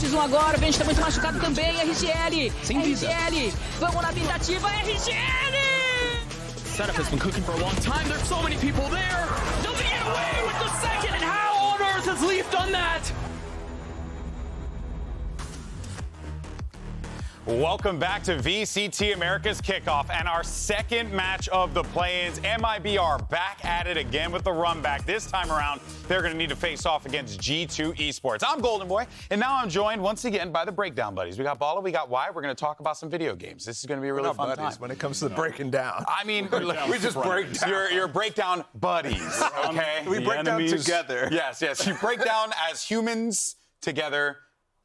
Versus 1 agora, o Benji tá muito machucado também, RGL. Sem vida. RGL, vamos na tentativa, RGL! Setup has been cooking for a long time. There's so many people there. Does he get away with the second? And how on earth has Leaf done that? Welcome back to VCT America's Kickoff and our second match of the play-ins. MIBR back at it again with the run back. This time around, they're going to need to face off against G2 Esports. I'm Golden Boy, and now I'm joined once again by the Breakdown Buddies. We got Bala, we got Y. We're going to talk about some video games. This is going to be a really fun time. When it comes to the breaking down. I mean, we just break down. You're Breakdown Buddies, okay? We break down together. Yes. You break down as humans together.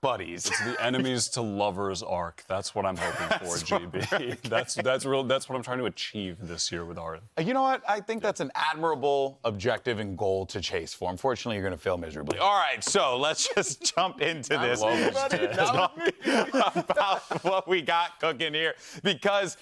Buddies. It's the enemies to lovers arc. That's what I'm hoping for, GB. That's what I'm trying to achieve this year with Art. You know what? I think that's an admirable objective and goal to chase for. Unfortunately, you're going to fail miserably. All right, so let's just jump into this. Talk about what we got cooking here, because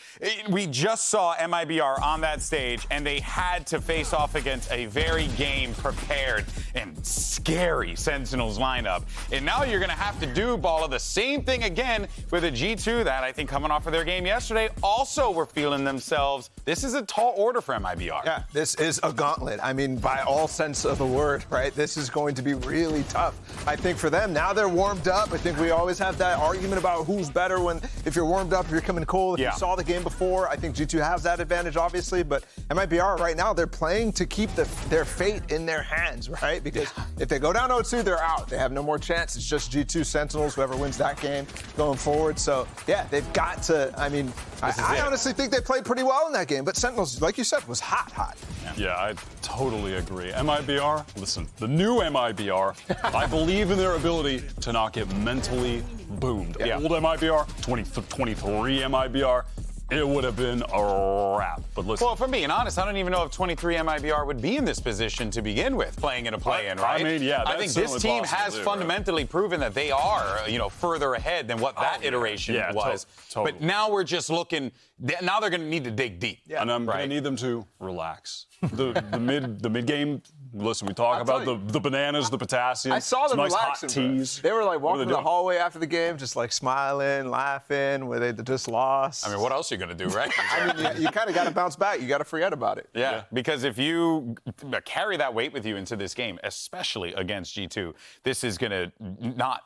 we just saw MIBR on that stage, and they had to face off against a very game prepared and scary Sentinels lineup. And now you're going to have to do, Balla, the same thing again with a G2 that I think coming off of their game yesterday also were feeling themselves. This is a tall order for MIBR. Yeah, this is a gauntlet. I mean, by all sense of the word, right? This is going to be really tough. I think for them, now they're warmed up. I think we always have that argument about who's better if you're warmed up, if you're coming cold. If you saw the game before, I think G2 has that advantage, obviously. But MIBR right now, they're playing to keep their fate in their hands, right? Because if they go down 0-2, they're out. They have no more chance. It's just G2 Sentinels, whoever wins that game going forward. So, yeah, they've got to, I mean, I honestly think they played pretty well in that game. But Sentinels, like you said, was hot. Yeah, I totally agree. MIBR, listen, the new MIBR, I believe in their ability to not get mentally boomed. Yeah. Old MIBR, 23 MIBR, it would have been a wrap. But listen. Well, for me, and honest, I don't even know if 23 MIBR would be in this position to begin with, playing in a play-in, right? I mean, yeah, I think this team has fundamentally proven that they are, further ahead than what that iteration was. Totally. But now we're just looking. Now they're going to need to dig deep. Yeah. And I'm going to need them to relax. The mid game. Listen, we talk about the bananas, the potassium. I saw them nice relaxing. Hot teas. They were like walking the hallway after the game, just like smiling, laughing, where they just lost. I mean, what else are you going to do, right? I mean, you kind of got to bounce back. You got to forget about it. Yeah, because if you carry that weight with you into this game, especially against G2, this is going to not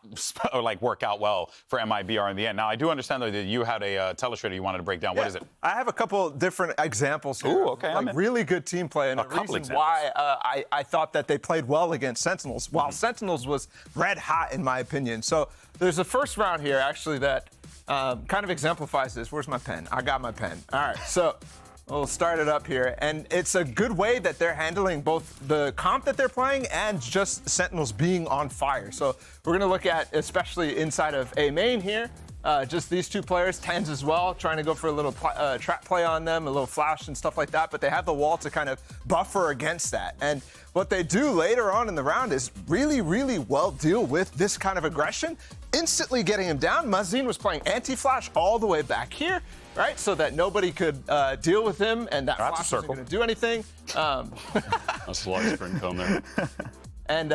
work out well for MIBR in the end. Now, I do understand, though, that you had a telestrator you wanted to break down. What is it? I have a couple different examples here. Ooh, okay. Like really good team play, and a reason why I thought that they played well against Sentinels, while Sentinels was red hot in my opinion. So there's a first round here actually that kind of exemplifies this. Where's my pen? I got my pen. All right, so we'll start it up here. And it's a good way that they're handling both the comp that they're playing and just Sentinels being on fire. So we're gonna look at, especially inside of A main here, just these two players, TenZ as well, trying to go for a little trap play on them, a little flash and stuff like that, but they have the wall to kind of buffer against that. And what they do later on in the round is really, really well deal with this kind of aggression, instantly getting him down. Mazin was playing anti-flash all the way back here, right, so that nobody could deal with him, and that flash wasn't going to do anything. That's a lot of spring cone there. And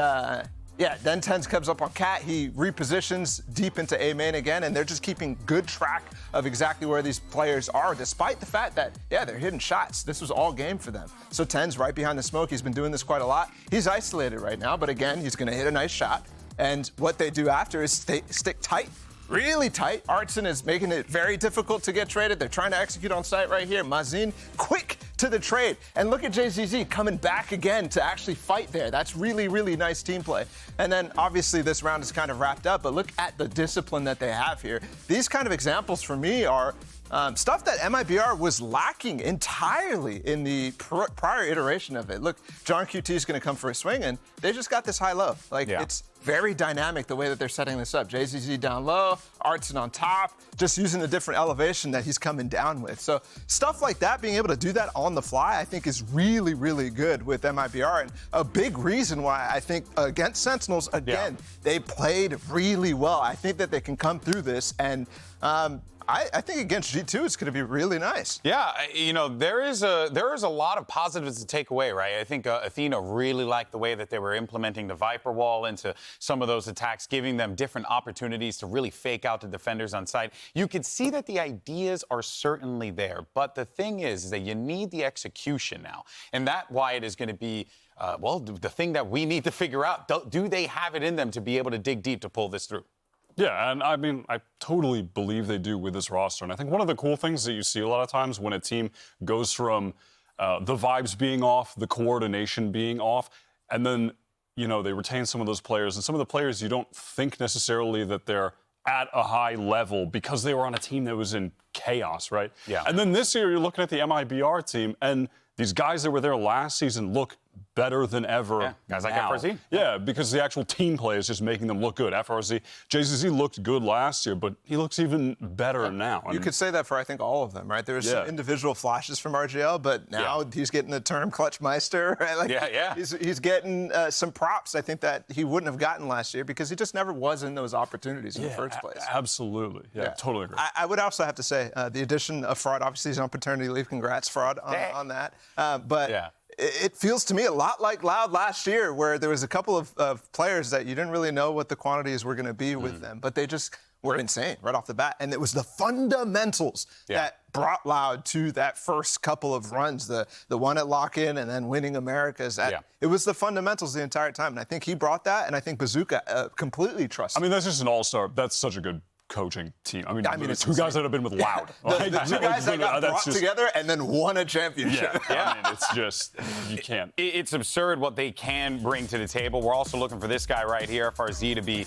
yeah, then TenZ comes up on Cat. He repositions deep into A main again, and they're just keeping good track of exactly where these players are, despite the fact that, yeah, they're hitting shots. This was all game for them. So TenZ right behind the smoke. He's been doing this quite a lot. He's isolated right now, but again, he's going to hit a nice shot. And what they do after is stick tight. Really tight. Artson is making it very difficult to get traded. They're trying to execute on site right here. Mazin, quick to the trade. And look at JZZ coming back again to actually fight there. That's really, really nice team play. And then obviously this round is kind of wrapped up, but look at the discipline that they have here. These kind of examples for me are stuff that MIBR was lacking entirely in the prior iteration of it. Look, John QT is going to come for a swing, and they just got this high-low. It's very dynamic the way that they're setting this up. JZZ down low, Artson on top, just using the different elevation that he's coming down with. So stuff like that, being able to do that on the fly, I think is really, really good with MIBR. And a big reason why I think against Sentinels, again, they played really well. I think that they can come through this and I think against G2 it's going to be really nice. Yeah, you know, there is a lot of positives to take away, right? I think Athena really liked the way that they were implementing the Viper wall into some of those attacks, giving them different opportunities to really fake out the defenders on site. You could see that the ideas are certainly there, but the thing is that you need the execution now, and that why it is going to be well, the thing that we need to figure out. Do they have it in them to be able to dig deep to pull this through? Yeah, and I mean, I totally believe they do with this roster. And I think one of the cool things that you see a lot of times when a team goes from the vibes being off, the coordination being off, and then, you know, they retain some of those players. And some of the players you don't think necessarily that they're at a high level because they were on a team that was in chaos, right? Yeah. And then this year you're looking at the MIBR team, and these guys that were there last season look better than ever. Yeah, guys like now. FRZ. Yeah, because the actual team play is just making them look good. FRZ, JZZ looked good last year, but he looks even better now. You could say that for, I think, all of them, right? There was some individual flashes from RGL, but now he's getting the term Clutchmeister, right? Like, he's getting some props, I think, that he wouldn't have gotten last year because he just never was in those opportunities in the first place. Absolutely. Yeah, totally agree. I would also have to say the addition of Fraud, obviously he's on paternity leave. Congrats, Fraud, on that. But it feels to me a lot like Loud last year, where there was a couple of players that you didn't really know what the quantities were going to be with them, but they just were insane right off the bat. And it was the fundamentals that brought Loud to that first couple of runs, the one at Lock-In and then winning Americas. It was the fundamentals the entire time. And I think he brought that, and I think Bazooka completely trusts I mean, that's just an all-star. That's such a good coaching team. I mean it's two guys that have been with Loud. The two guys that got brought together and then won a championship. I mean, it's just, you can't. It's absurd what they can bring to the table. We're also looking for this guy right here, FRZ, to be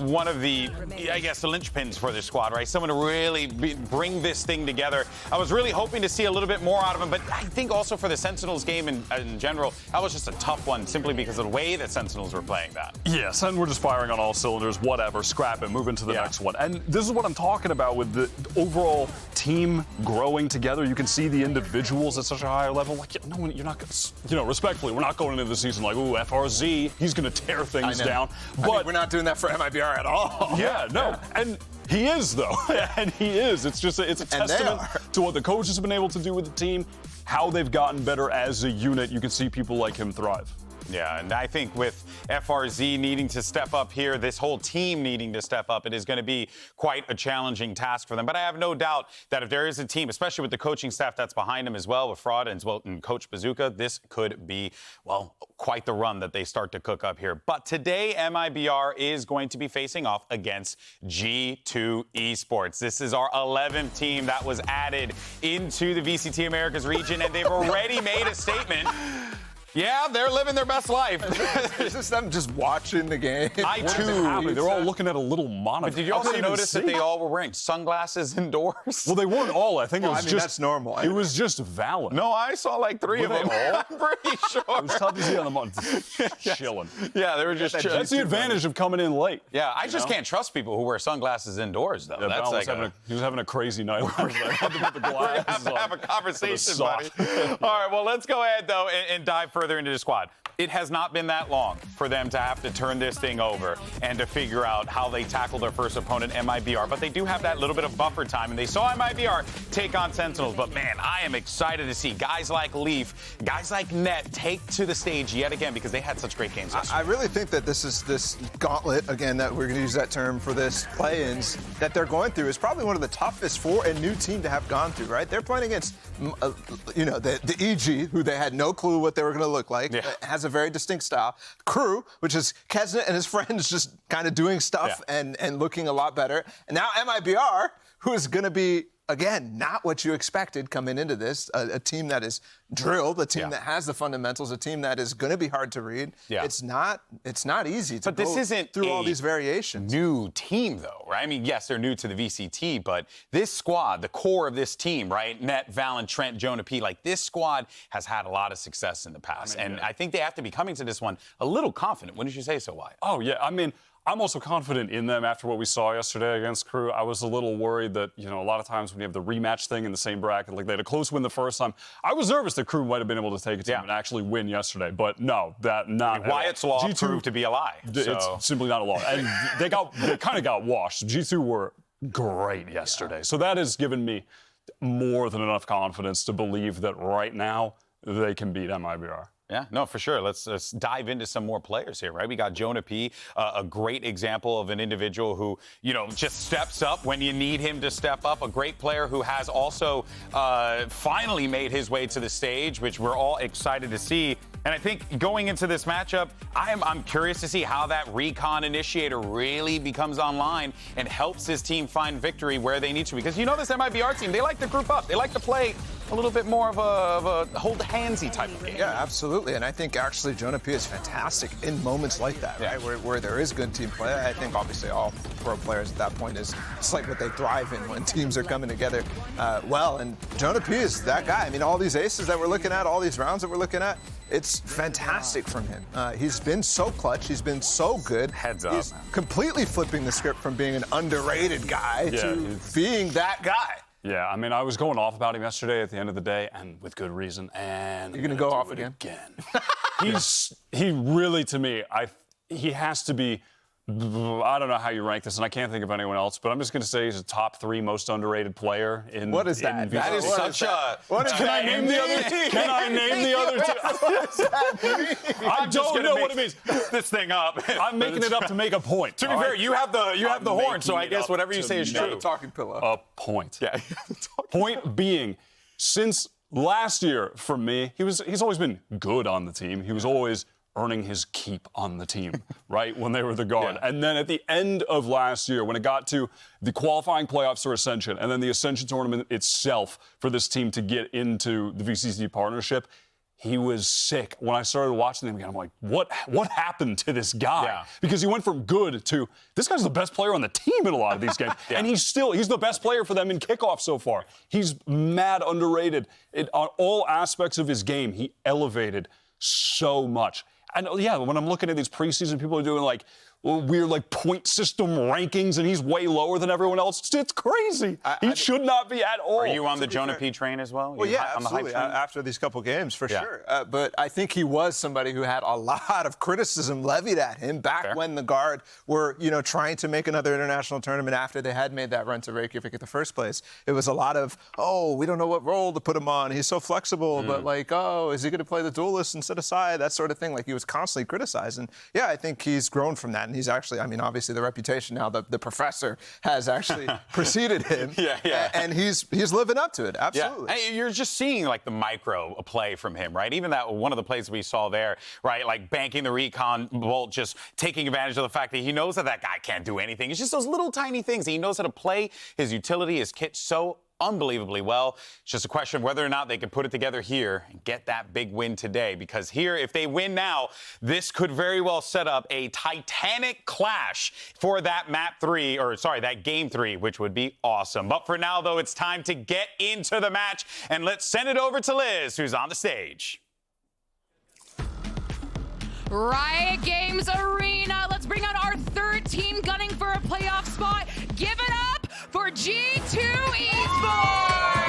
one of the, I guess, the linchpins for this squad, right? Someone to really bring this thing together. I was really hoping to see a little bit more out of him, but I think also for the Sentinels game in general, that was just a tough one simply because of the way that Sentinels were playing that. Yes, and we're just firing on all cylinders, whatever, scrap it, move into the next one. And this is what I'm talking about with the overall team growing together. You can see the individuals at such a high level. Like, no, you're not going to, you know, respectfully, we're not going into the season like, ooh, FRZ, he's going to tear things down. But we're not doing that for MIBR at all. Yeah, no. And he is, though. And he is. It's just, it's a testament to what the coaches have been able to do with the team, how they've gotten better as a unit. You can see people like him thrive. Yeah, and I think with FRZ needing to step up here, this whole team needing to step up, it is going to be quite a challenging task for them. But I have no doubt that if there is a team, especially with the coaching staff that's behind them as well, with Fraud and Coach Bazooka, this could be, well, quite the run that they start to cook up here. But today, MIBR is going to be facing off against G2 Esports. This is our 11th team that was added into the VCT Americas region, and they've already made a statement. Yeah, they're living their best life. Is this them just watching the game? I too. They're all looking at a little monitor. But did you also notice that they all were wearing sunglasses indoors? Well, they weren't all. I think it was just. That's normal. It was just VALORANT. No, I saw like three of them. I'm pretty sure. It was tough to see on the monitor. Chilling. Yeah, they were just chilling. That's the advantage of coming in late. Yeah, I just can't trust people who wear sunglasses indoors, though. Yeah, that's like he was having a crazy night. We're going to have a conversation, buddy. All right, well, let's go ahead, though, and dive further into the squad. It has not been that long for them to have to turn this thing over and to figure out how they tackle their first opponent, MIBR. But they do have that little bit of buffer time, and they saw MIBR take on Sentinels. But, man, I am excited to see guys like Leaf, guys like Net take to the stage yet again because they had such great games yesterday. I really think that this gauntlet, again, that we're going to use that term for this play-ins, that they're going through is probably one of the toughest for a new team to have gone through, right? They're playing against, the EG, who they had no clue what they were going to look like, has a very distinct style. Crew, which is Kesnet and his friends just kind of doing stuff and looking a lot better. And now MIBR, who is going to be, again, not what you expected coming into this, a team that is drilled, a team that has the fundamentals, a team that is going to be hard to read. Yeah. It's not easy to this isn't through all these variations. New team, though, right? I mean, yes, they're new to the VCT, but this squad, the core of this team, right? Net, Valen, Trent, Jonah P, like this squad has had a lot of success in the past. I think they have to be coming to this one a little confident. Wouldn't you say so, Wyatt? Oh, yeah. I mean, I'm also confident in them after what we saw yesterday against Crew. I was a little worried that, a lot of times when you have the rematch thing in the same bracket, like they had a close win the first time, I was nervous that Crew might have been able to take a team and actually win yesterday. But no, Wyatt's law proved to be a lie. It's simply not a law. And they kind of got washed. G2 were great yesterday. So that has given me more than enough confidence to believe that right now they can beat MIBR. Yeah, no, for sure. Let's dive into some more players here, right? We got Jonah P, a great example of an individual who, you know, just steps up when you need him to step up. A great player who has also finally made his way to the stage, which we're all excited to see. And I think going into this matchup, I'm curious to see how that recon initiator really becomes online and helps his team find victory where they need to. Because you know this MIBR team, they like to group up. They like to play a little bit more of a hold-handsy type of game. Yeah, absolutely. And I think actually Jonah P is fantastic in moments like that, right? Where there is good team play. I think obviously all pro players at that point it's like what they thrive in when teams are coming together well. And Jonah P is that guy. I mean, all these aces that we're looking at, all these rounds that we're looking at, it's fantastic from him. He's been so clutch. He's been so good. Heads up, He's man. completely flipping the script from being an underrated guy to being that guy. Yeah, I mean, I was going off about him yesterday at the end of the day, and with good reason. And You're gonna go off again? He really, to me, he has to be. I don't know how you rank this, and I can't think of anyone else, but I'm just going to say he's a top 3 most underrated player in. What is that? That is such a. Can I name the other two? Can I name the other two? What does that mean? I don't know what it means. This thing up. I'm making it up to make a point. To be fair, you have the horn, so I guess whatever you say is true. Talking pillow. A point. Yeah. Point being, since last year, for me, he's always been good on the team. He was always earning his keep on the team, right, when they were the guard. Yeah. And then at the end of last year, when it got to the qualifying playoffs for Ascension, and then the Ascension tournament itself for this team to get into the VCT partnership, he was sick. When I started watching him again, I'm like, what happened to this guy? Yeah. Because he went from good to, this guy's the best player on the team in a lot of these games. And he's the best player for them in Kickoff so far. He's mad underrated. On all aspects of his game, he elevated so much. And yeah, when I'm looking at these preseason, people are doing like weird like point system rankings, and he's way lower than everyone else. It's crazy. He should not be at all. Are you on the Jonah P train as well? Well, yeah, on the hype absolutely. train? After these couple games, for sure. But I think he was somebody who had a lot of criticism levied at him back when the Guard were, trying to make another international tournament after they had made that run to Reykjavik in the first place. It was a lot of, we don't know what role to put him on. He's so flexible, but is he going to play the duelist instead of side? That sort of thing. Like, he was constantly criticized. And yeah, I think he's grown from that. And he's actually, obviously the reputation now, the professor has actually preceded him. And he's living up to it. Absolutely. Yeah. Hey, you're just seeing like the micro play from him, right? Even that one of the plays we saw there, right? Like banking the recon bolt, just taking advantage of the fact that he knows that guy can't do anything. It's just those little tiny things. He knows how to play his utility, his kit so unbelievably well. It's just a question of whether or not they can put it together here and get that big win today. Because here, if they win now, this could very well set up a titanic clash for that that game 3, which would be awesome. But for now, though, it's time to get into the match, and let's send it over to Liz, who's on the stage. Riot Games Arena. Let's bring out our third team gunning for a playoff spot. Give it up for G2 Esports.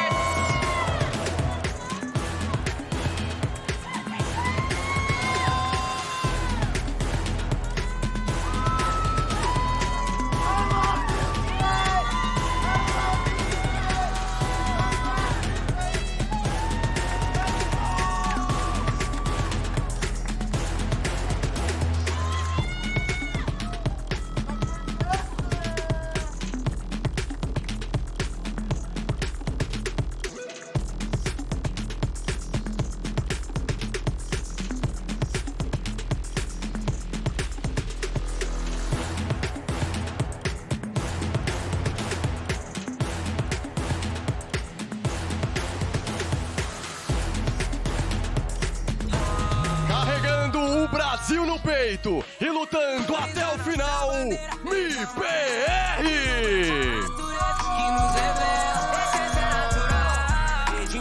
Brasil no peito e lutando até o final, MIBR!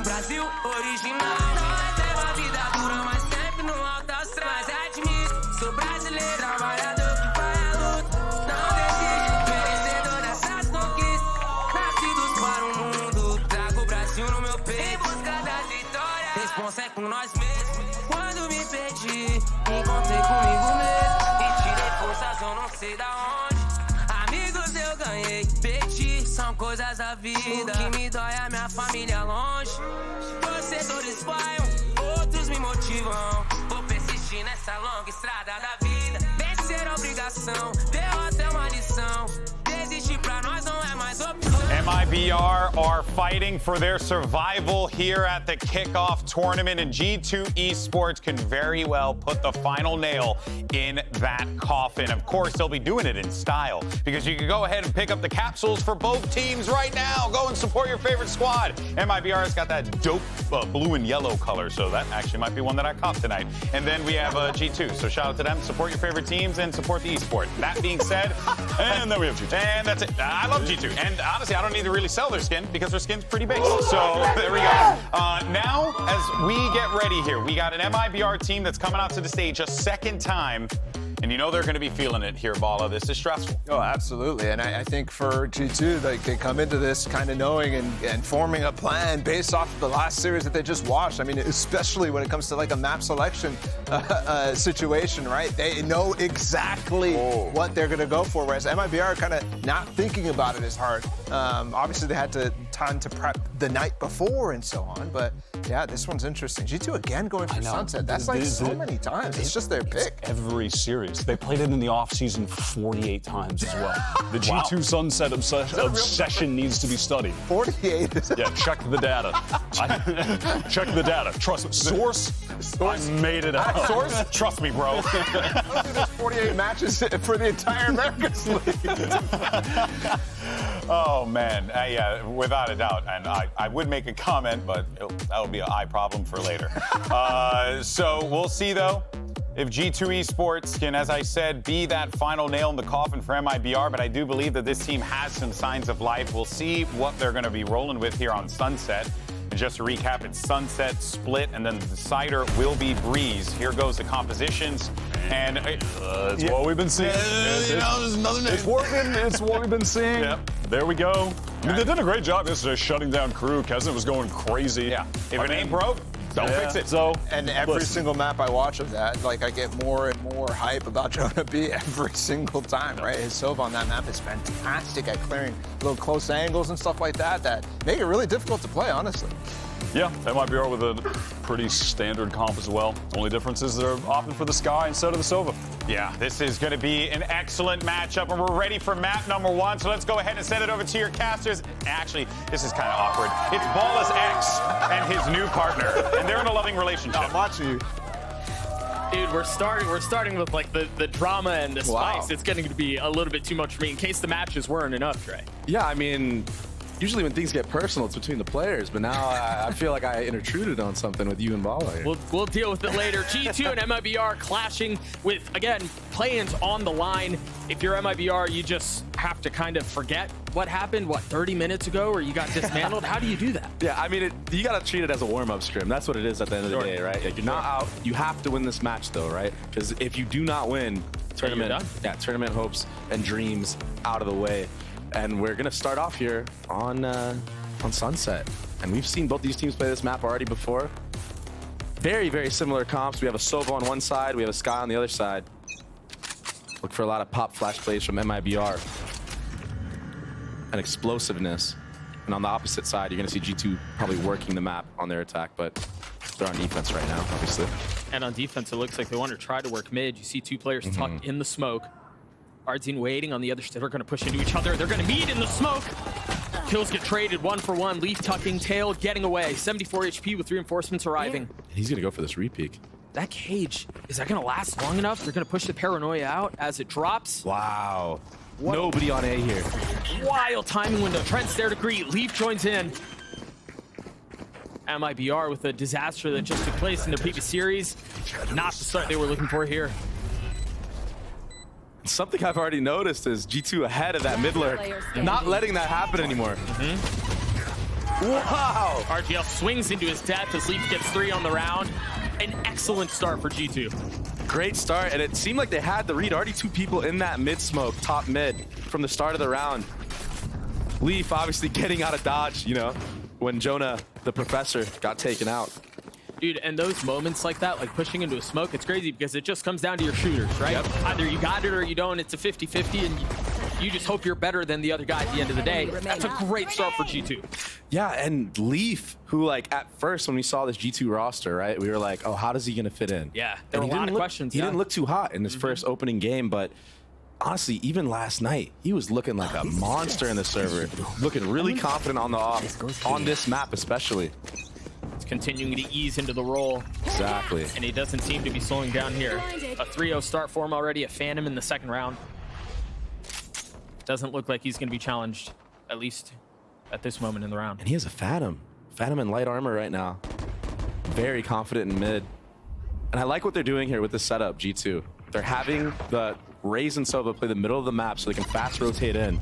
Brasil original, não é ter uma vida dura, mas sempre no alto astral. Mas admito, sou brasileiro, trabalhador que vai à luta. Não desisto, merecedor dessas conquistas. Nascidos para o mundo, trago o Brasil no meu peito. Em busca das vitórias, responsa é com nós mesmos. Quando me perdi, encontrei comigo mesmo e tirei forças, eu não sei da onde. Amigos eu ganhei, perdi, coisas da vida. O que me dói é minha família longe. Torcedores vaiam, outros me motivam. Vou persistir nessa longa estrada da vida. Vencer é obrigação, derrota é uma lição. Desistir pra nós não é mais opção. MIBR are fighting for their survival here at the Kickoff tournament, and G2 Esports can very well put the final nail in that coffin. Of course, they'll be doing it in style, because you can go ahead and pick up the capsules for both teams right now. Go and support your favorite squad. MIBR has got that dope blue and yellow color, so that actually might be one that I cop tonight. And then we have G2, so shout out to them. Support your favorite teams and support the esport. That being said, And then we have G2. and that's it. I love G2. And honestly, I don't need to really sell their skin because their skin's pretty base. So there we go. Now, as we get ready here, we got an MIBR team that's coming out to the stage a second time. And you know they're going to be feeling it here, Bala. This is stressful. Oh, absolutely. And I think for G2, like, they come into this kind of knowing and forming a plan based off of the last series that they just watched. I mean, especially when it comes to like a map selection situation, right? They know exactly what they're going to go for, whereas MIBR are kind of not thinking about it as hard. Obviously, they had time to prep the night before and so on, but yeah, this one's interesting. G2 again going for Sunset. That's like so many times. It's just their pick. Every series. They played it in the offseason 48 times as well. The G2 Sunset obsession needs to be studied. 48. Yeah, check the data. Check the data. Trust me. Source. I made it out. Source? Trust me, bro. I don't think there's 48 matches for the entire Americas League. Oh, man. Yeah, without a doubt. And I would make a comment, but that would be an eye problem for later. So we'll see, though, if G2 Esports can, as I said, be that final nail in the coffin for MIBR. But I do believe that this team has some signs of life. We'll see what they're going to be rolling with here on Sunset. And just to recap, it's Sunset, Split, and then the decider will be Breeze. Here goes the compositions. And it's what we've been seeing. It's working. It's what we've been seeing. Yep. There we go. I mean, they did a great job yesterday shutting down crew. Kesnet was going crazy. Yeah. If it ain't broke, don't fix it. So, and every single map I watch of that, like, I get more and more hype about Jonah B every single time, right? His Sova on that map is fantastic at clearing little close angles and stuff like that that make it really difficult to play, honestly. Yeah, MIBR with a pretty standard comp as well. Only difference is they're opting for the Sky instead of the Sova. Yeah, this is going to be an excellent matchup, and we're ready for map number 1. So let's go ahead and send it over to your casters. Actually, this is kind of awkward. It's Ball's ex and his new partner, and they're in a loving relationship. I'm watching you. Dude, we're starting with like the drama and the spice. Wow. It's getting to be a little bit too much for me in case the matches weren't enough, Trey. Yeah, I mean, usually when things get personal, it's between the players, but now I feel like I intruded on something with you and Bala here. We'll deal with it later. G2 and MIBR clashing with, again, play-ins on the line. If you're MIBR, you just have to kind of forget what happened, 30 minutes ago, or you got dismantled? How do you do that? Yeah, I mean, you got to treat it as a warm-up scrim. That's what it is at the end of the day, right? Like, you're not out. You have to win this match, though, right? Because if you do not win, tournament hopes and dreams out of the way. And we're going to start off here on Sunset. And we've seen both these teams play this map already before. Very, very similar comps. We have a Sova on one side. We have a Sky on the other side. Look for a lot of pop flash plays from MIBR. And explosiveness. And on the opposite side, you're going to see G2 probably working the map on their attack. But they're on defense right now, obviously. And on defense, it looks like they want to try to work mid. You see two players tucked in the smoke. Ardzine waiting on the other side. They're going to push into each other. They're going to meet in the smoke. Kills get traded 1 for 1. Leaf tucking, Tail getting away. 74 HP with reinforcements arriving. And he's going to go for this repeak. That cage, is that going to last long enough? They're going to push the paranoia out as it drops. Wow. Nobody on A here. Wild timing window. Trent's there to greet. Leaf joins in. MIBR with a disaster that just took place in the previous series. Not the start they were looking for here. Something I've already noticed is G2 ahead of that mid lurk, not letting that happen anymore. Wow! RGL swings into his death as Leaf gets 3 on the round. An excellent start for G2. Great start, and it seemed like they had the read. Already 2 people in that mid smoke, top mid, from the start of the round. Leaf obviously getting out of dodge, you know, when Jonah, the professor, got taken out. Dude, and those moments like that, like pushing into a smoke, it's crazy because it just comes down to your shooters, right? Yep. Either you got it or you don't. It's a 50-50, and You just hope you're better than the other guy at the end of the day. That's a great start for G2. Yeah, and Leaf, who like at first when we saw this G2 roster, right, we were like, oh, how does he gonna fit in? Yeah, there were And a lot of questions. He didn't look too hot in his first opening game, but honestly, even last night, he was looking like a monster in the server, looking really confident on the off, on this map especially. He's continuing to ease into the role. Exactly. And he doesn't seem to be slowing down here. A 3-0 start for him already, a Phantom in the second round. Doesn't look like he's going to be challenged, at least at this moment in the round. And he has a Phantom in light armor right now. Very confident in mid. And I like what they're doing here with this setup, G2. They're having the Raze and Sova play the middle of the map so they can fast rotate in. And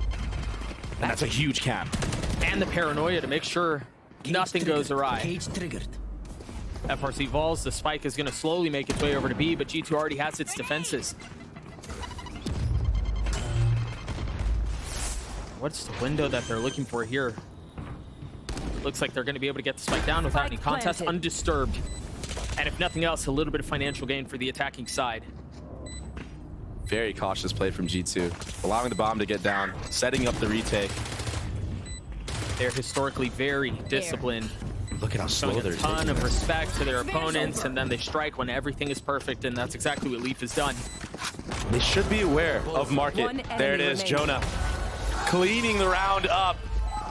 that's a huge camp. And the paranoia to make sure nothing goes awry. FRC Vols, the spike is going to slowly make its way over to B, but G2 already has its defenses. What's the window that they're looking for here? Looks like they're going to be able to get the spike down without any contest, undisturbed. And if nothing else, a little bit of financial gain for the attacking side. Very cautious play from G2, allowing the bomb to get down, setting up the retake. They're historically very disciplined. Look at how slow Showing they're a ton taking of this. respect to their opponents, and then they strike when everything is perfect, and that's exactly what Leaf has done. They should be aware of market. There it is, Jonah. Cleaning the round up.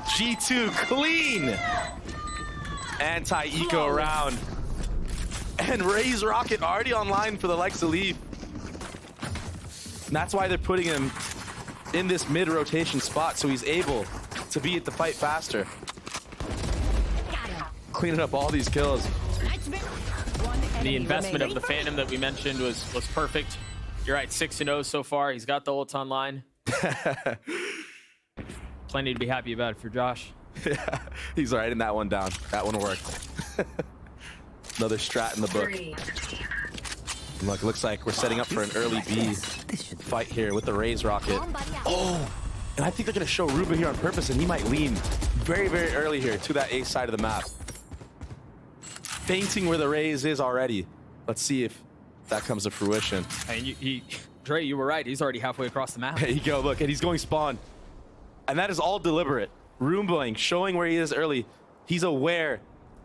G2 clean. Anti-eco round. And Raze Rocket already online for the likes of Leaf. And that's why they're putting him in this mid-rotation spot, so he's able to be at the fight faster. Cleaning up all these kills. The investment of the Phantom that we mentioned was perfect. You're right, 6-0 so far. He's got the ults online. Plenty to be happy about for Josh. Yeah, he's writing that one down. That one worked. Another strat in the book. Look, looks like we're setting up for an early B fight here with the Raze Rocket. Oh, and I think they're going to show Ruba here on purpose, and he might lean very, very early here to that A side of the map. Fainting where the Raze is already. Let's see if that comes to fruition. And Dre, you were right. He's already halfway across the map. There you go. Look, and he's going spawn. And that is all deliberate. Roomboing, showing where he is early. He's aware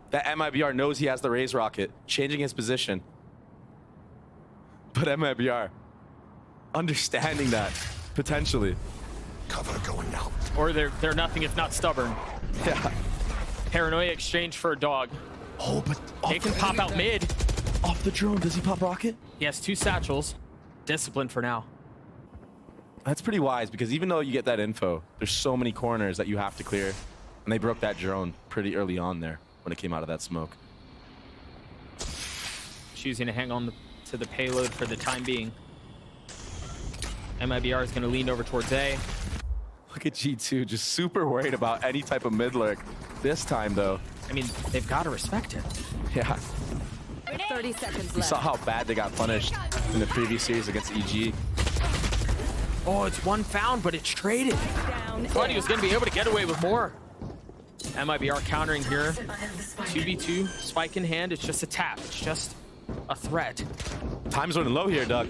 that MIBR knows he has the Raze Rocket, changing his position. But MIBR, understanding that, potentially. Cover going out. Or they're nothing if not stubborn. Yeah. Paranoia exchange for a dog. Oh, but They can pop out mid. Off the drone, does he pop rocket? He has 2 satchels. Discipline for now. That's pretty wise, because even though you get that info, there's so many corners that you have to clear. And they broke that drone pretty early on there when it came out of that smoke. Choosing to hang on to the payload for the time being. MIBR is going to lean over towards A. Look at G2, just super worried about any type of mid lurk. This time, though. I mean, they've got to respect it. Yeah. 30 seconds We left. saw how bad they got punished in the previous series against EG. Oh, it's one found, but it's traded. Thought he was going to be able to get away with more. MIBR countering here. 2v2, spike in hand. It's just a tap. It's just a threat. Time's running low here, Doug.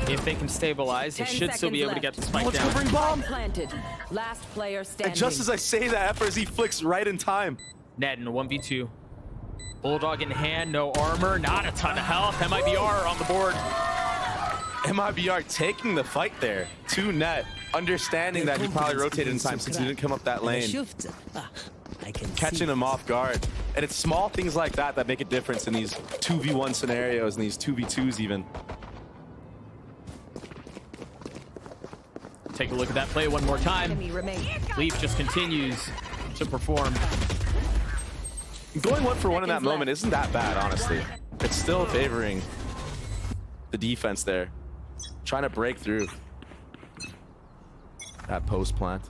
If they can stabilize, they 10 should still be able to get seconds the spike Let's go down. bring bomb. Planted. Last player standing. And just as I say that, FRZ flicks right in time. Ned in a 1v2. Bulldog in hand, no armor, not a ton of health. MIBR on the board. MIBR taking the fight there to Net, understanding that he probably rotated in time since he didn't come up that lane. Catching him off guard. And it's small things like that that make a difference in these 2v1 scenarios and these 2v2s even. Take a look at that play one more time. Enemy remains. Leaf just continues to perform. Going 1-for-1 in that moment isn't that bad, honestly. It's still favoring the defense there. Trying to break through that post plant.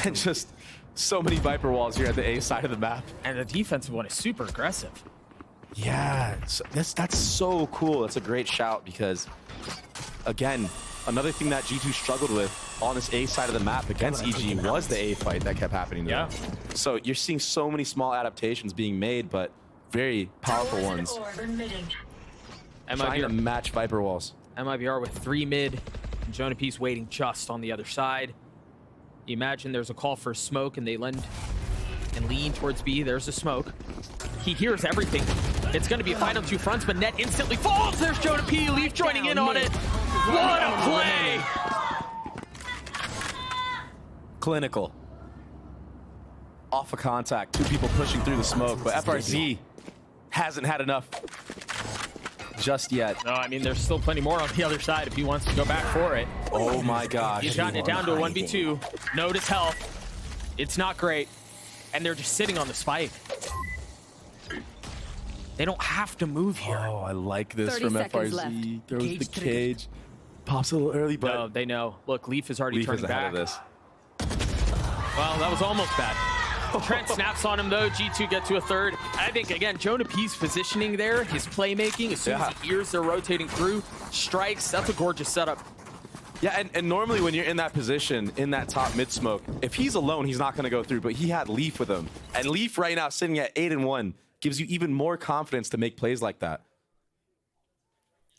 And just so many Viper walls here at the A side of the map. And the defensive one is super aggressive. Yeah, that's so cool. That's a great shout because, again, another thing that G2 struggled with on this A side of the map against EG was the A fight that kept happening to them. So you're seeing so many small adaptations being made, but very powerful ones. Trying to match Viper walls. MIBR with 3 mid, Jonah P's waiting just on the other side. You imagine there's a call for a smoke and they lend and lean towards B. There's a smoke. He hears everything. It's going to be a fight on two fronts, but Net instantly falls. There's Jonah P. Leaf joining in on it. What a play! Clinical. Off of contact. Two people pushing through the smoke, but FRZ hasn't had enough just yet. No, I mean, there's still plenty more on the other side if he wants to go back for it. Oh my gosh. He's gotten it down to a 1v2. Notice health. It's not great. And they're just sitting on the spike. They don't have to move here. Oh, I like this 30 from seconds FRZ. left. Throws the cage. Pops a little early, but No, they know. Look, Leaf is already Leaf turning is ahead back. of this. Well, that was almost bad. Trent snaps on him, though. G2 get to a third. I think, again, Jonah P's positioning there, his playmaking, as soon as he hears they're rotating through, strikes, that's a gorgeous setup. Yeah, and normally when you're in that position, in that top mid smoke, if he's alone, he's not going to go through, but he had Leaf with him. And Leaf right now sitting at 8-1 gives you even more confidence to make plays like that.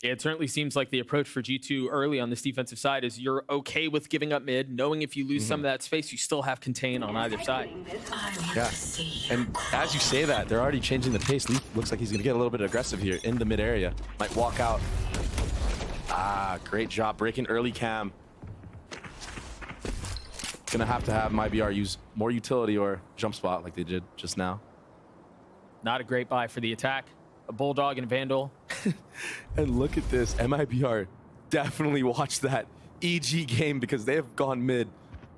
Yeah, it certainly seems like the approach for G2 early on this defensive side is you're okay with giving up mid, knowing if you lose some of that space, you still have contain on either side. Yeah, and as you say that, they're already changing the pace. Leaf looks like he's going to get a little bit aggressive here in the mid area. Might walk out. Ah, great job breaking early cam. Gonna have iBUYPOWER use more utility or jump spot like they did just now. Not a great buy for the attack. A Bulldog and Vandal. And look at this. iBUYPOWER definitely watched that EG game because they have gone mid.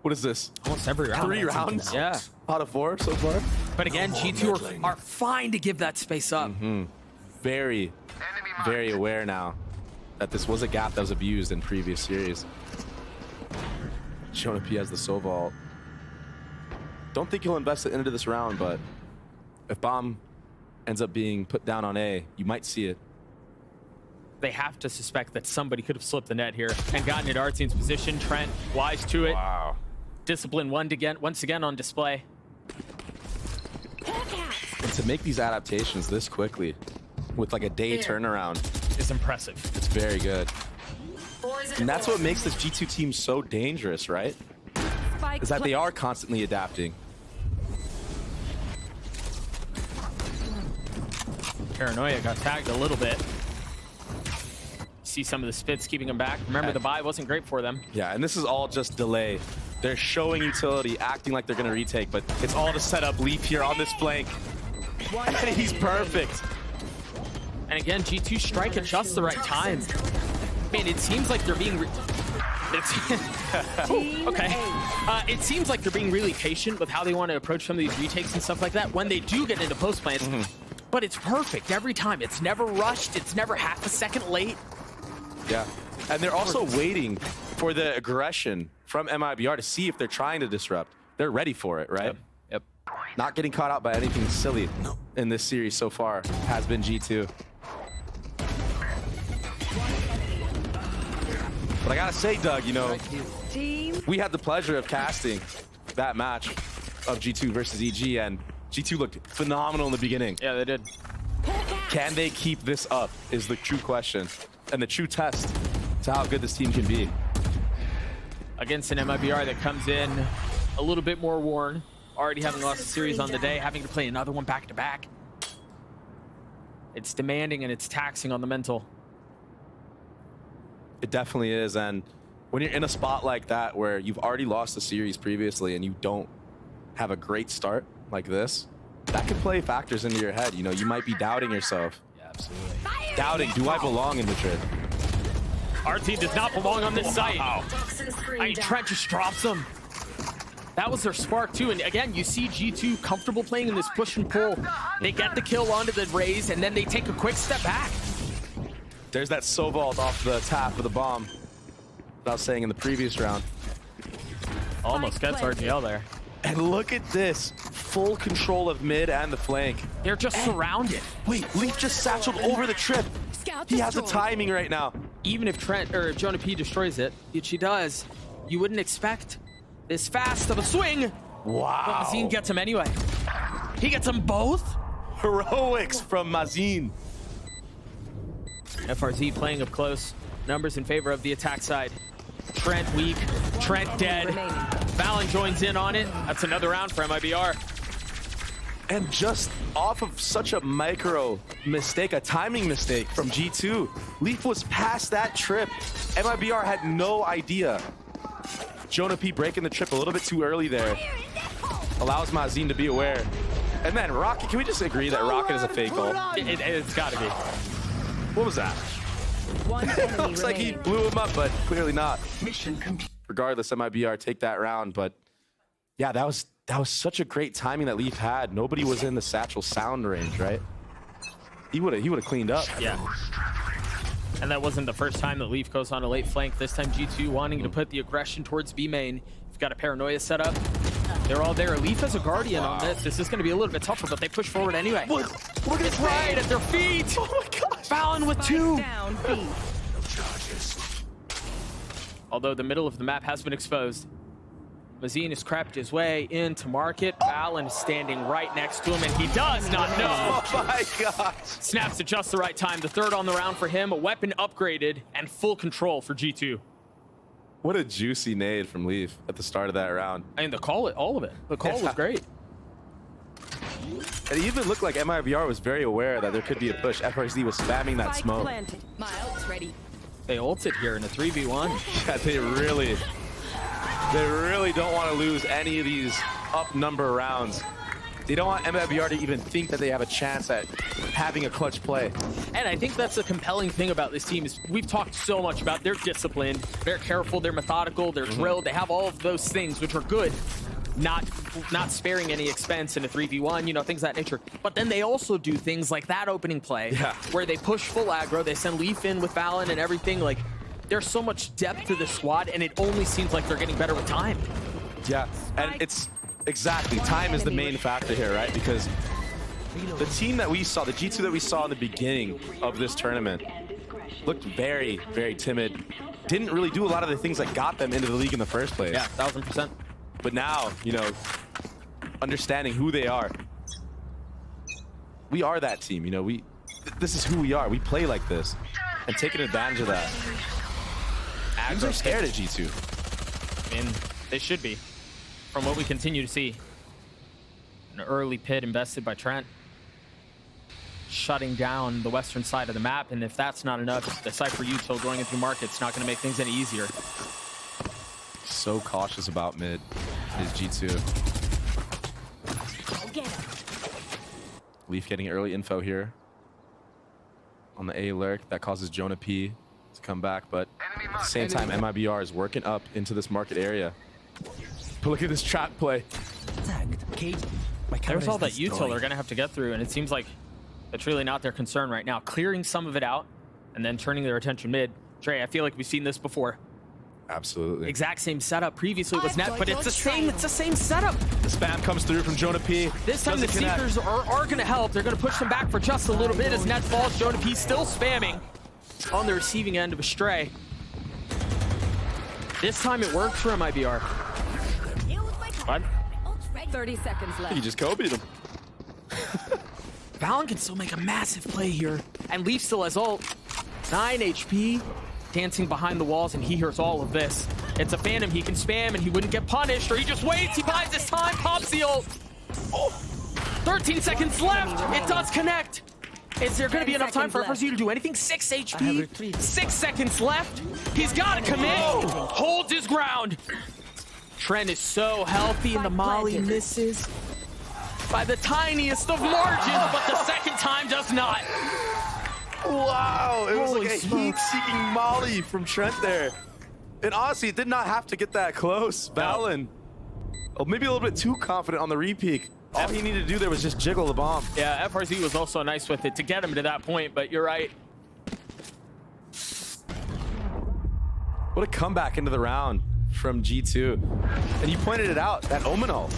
What is this? Almost every round. 3 rounds? Yeah. Out of 4 so far? But again, G2 are fine to give that space up. Very, very aware now that this was a gap that was abused in previous series. Jonah P has the Soval. Don't think he'll invest it into this round, but if bomb ends up being put down on A, you might see it. They have to suspect that somebody could have slipped the net here and gotten it Artzine's position. Trent, wise to it. Wow. Discipline once again on display. And to make these adaptations this quickly with like a day turnaround Is impressive. it's very good. And that's what makes this G2 team so dangerous, right? Is that they are constantly adapting. Paranoia got tagged a little bit. See some of the spits keeping them back. Remember, the buy wasn't great for them. Yeah, and this is all just delay. They're showing utility, acting like they're going to retake, but it's all to set up Leaf here on this flank. And he's perfect. And again, G2 strike at just the right time. Man, it seems like they're being... it seems like they're being really patient with how they want to approach some of these retakes and stuff like that when they do get into post plants. But it's perfect every time. It's never rushed. It's never half a second late. Yeah, and they're also waiting for the aggression from iBUYPOWER to see if they're trying to disrupt. They're ready for it, right? Yep. Not getting caught out by anything silly in this series so far has been G2. But I gotta say, Doug, you know, we had the pleasure of casting that match of G2 versus EG, and G2 looked phenomenal in the beginning. Yeah, they did. Can they keep this up is the true question and the true test to how good this team can be. Against an iBUYPOWER that comes in a little bit more worn, already having lost a series on the day, having to play another one back to back. It's demanding and it's taxing on the mental. It definitely is, and when you're in a spot like that where you've already lost a series previously and you don't have a great start like this, that can play factors into your head. You know, you might be doubting yourself. Yeah, absolutely. Doubting, do I belong in Madrid? Our team does not belong on this site. I mean, Trent just drops them. That was their spark too, and again, you see G2 comfortable playing in this push and pull. They get the kill onto the raise, and then they take a quick step back. There's that Soval off the tap of the bomb that I was saying in the previous round. Almost gets RGL there. And look at this. Full control of mid and the flank. They're just surrounded. Wait, Leaf just satcheled over the trip. He has the timing right now. Even if Trent or Jonah P destroys it, which he does, you wouldn't expect this fast of a swing. Wow. But Mazin gets him anyway. He gets them both. Heroics from Mazin. FRZ playing up close. Numbers in favor of the attack side. Trent weak. Trent dead. remaining. Valen joins in on it. That's another round for MIBR. And just off of such a micro mistake, a timing mistake from G2, Leaf was past that trip. MIBR had no idea. Jonah P breaking the trip a little bit too early there. Allows Mazin to be aware. And then Rocket, can we just agree that Rocket is a fake goal? It's got to be. What was that? One enemy Looks like he remaining. blew him up, but clearly not. Regardless, MIBR take that round, but yeah, that was such a great timing that Leaf had. Nobody was in the Satchel sound range, right? He would have cleaned up. Yeah. And that wasn't the first time that Leaf goes on a late flank. This time G2 wanting to put the aggression towards B main. You've got a paranoia set up. They're all there. Leaf has a guardian on this. This is going to be a little bit tougher, but they push forward anyway. Look at it right at their feet. Oh my gosh. Valen with 2. Down B. Although the middle of the map has been exposed. Mazin has crept his way into market. Valen is standing right next to him, and he does not know. Oh my God. Snaps at just the right time. The third on the round for him. A weapon upgraded and full control for G2. What a juicy nade from Leaf at the start of that round. I mean, the call, all of it. The call was great. It even looked like MIBR was very aware that there could be a push. FRZ was spamming that Spike smoke. planted. My ult's ready. They ulted here in a 3v1. Yeah, they really don't want to lose any of these up number rounds. They don't want MIBR to even think that they have a chance at having a clutch play. And I think that's a compelling thing about this team is we've talked so much about they're disciplined, they're careful, they're methodical, they're drilled, they have all of those things which are good. Not sparing any expense in a 3v1, you know, things of that nature. But then they also do things like that opening play where they push full aggro, they send Leaf in with Valen and everything. Like, there's so much depth to the squad, and it only seems like they're getting better with time. Yeah, and it's exactly, time is the main factor here, right? Because the team that we saw, the G2 that we saw in the beginning of this tournament, looked very, very timid. Didn't really do a lot of the things that got them into the league in the first place. Yeah, 1000%. But now, you know, understanding who they are, we are that team. You know, this is who we are. We play like this, and taking advantage of that. Ags are scared at G2. I mean, they should be. From what we continue to see, an early pit invested by Trent, shutting down the western side of the map. And if that's not enough, the Cypher Util going into market's not going to make things any easier. So cautious about mid is G2. Leaf getting early info here on the A lurk. That causes Jonah P to come back, but at the same time, MIBR is working up into this market area. But look at this trap play. There's all that util they're going to have to get through, and it seems like it's really not their concern right now. Clearing some of it out and then turning their attention mid. Trey, I feel like we've seen this before. Absolutely. Exact same setup. Previously it was net, but it's the same setup. The spam comes through from Jonah P. This time the Seekers are going to help. They're going to push them back for just a little bit as net falls. Jonah P still spamming on the receiving end of a stray. This time it worked for MIBR. What? 30 seconds left. He just Kobe'd him. Valen can still make a massive play here. And Leaf still has ult. 9 HP. Dancing behind the walls, and he hears all of this. It's a Phantom he can spam, and he wouldn't get punished, or he just waits. He buys his time, pops the ult. Oh, 13 seconds left. It does connect. Is there going to be enough time for FRZ to do anything? 6 HP, 6 seconds left. He's got to commit. Holds his ground. Trent is so healthy, and the Molly misses by the tiniest of margins, but the second time does not. Wow, it was Holy like a smokes. heat-seeking molly from Trent there. And honestly, it did not have to get that close. Valen, maybe a little bit too confident on the re-peek. All he needed to do there was just jiggle the bomb. Yeah, FRZ was also nice with it to get him to that point, but you're right. What a comeback into the round from G2. And you pointed it out, that Omen ult.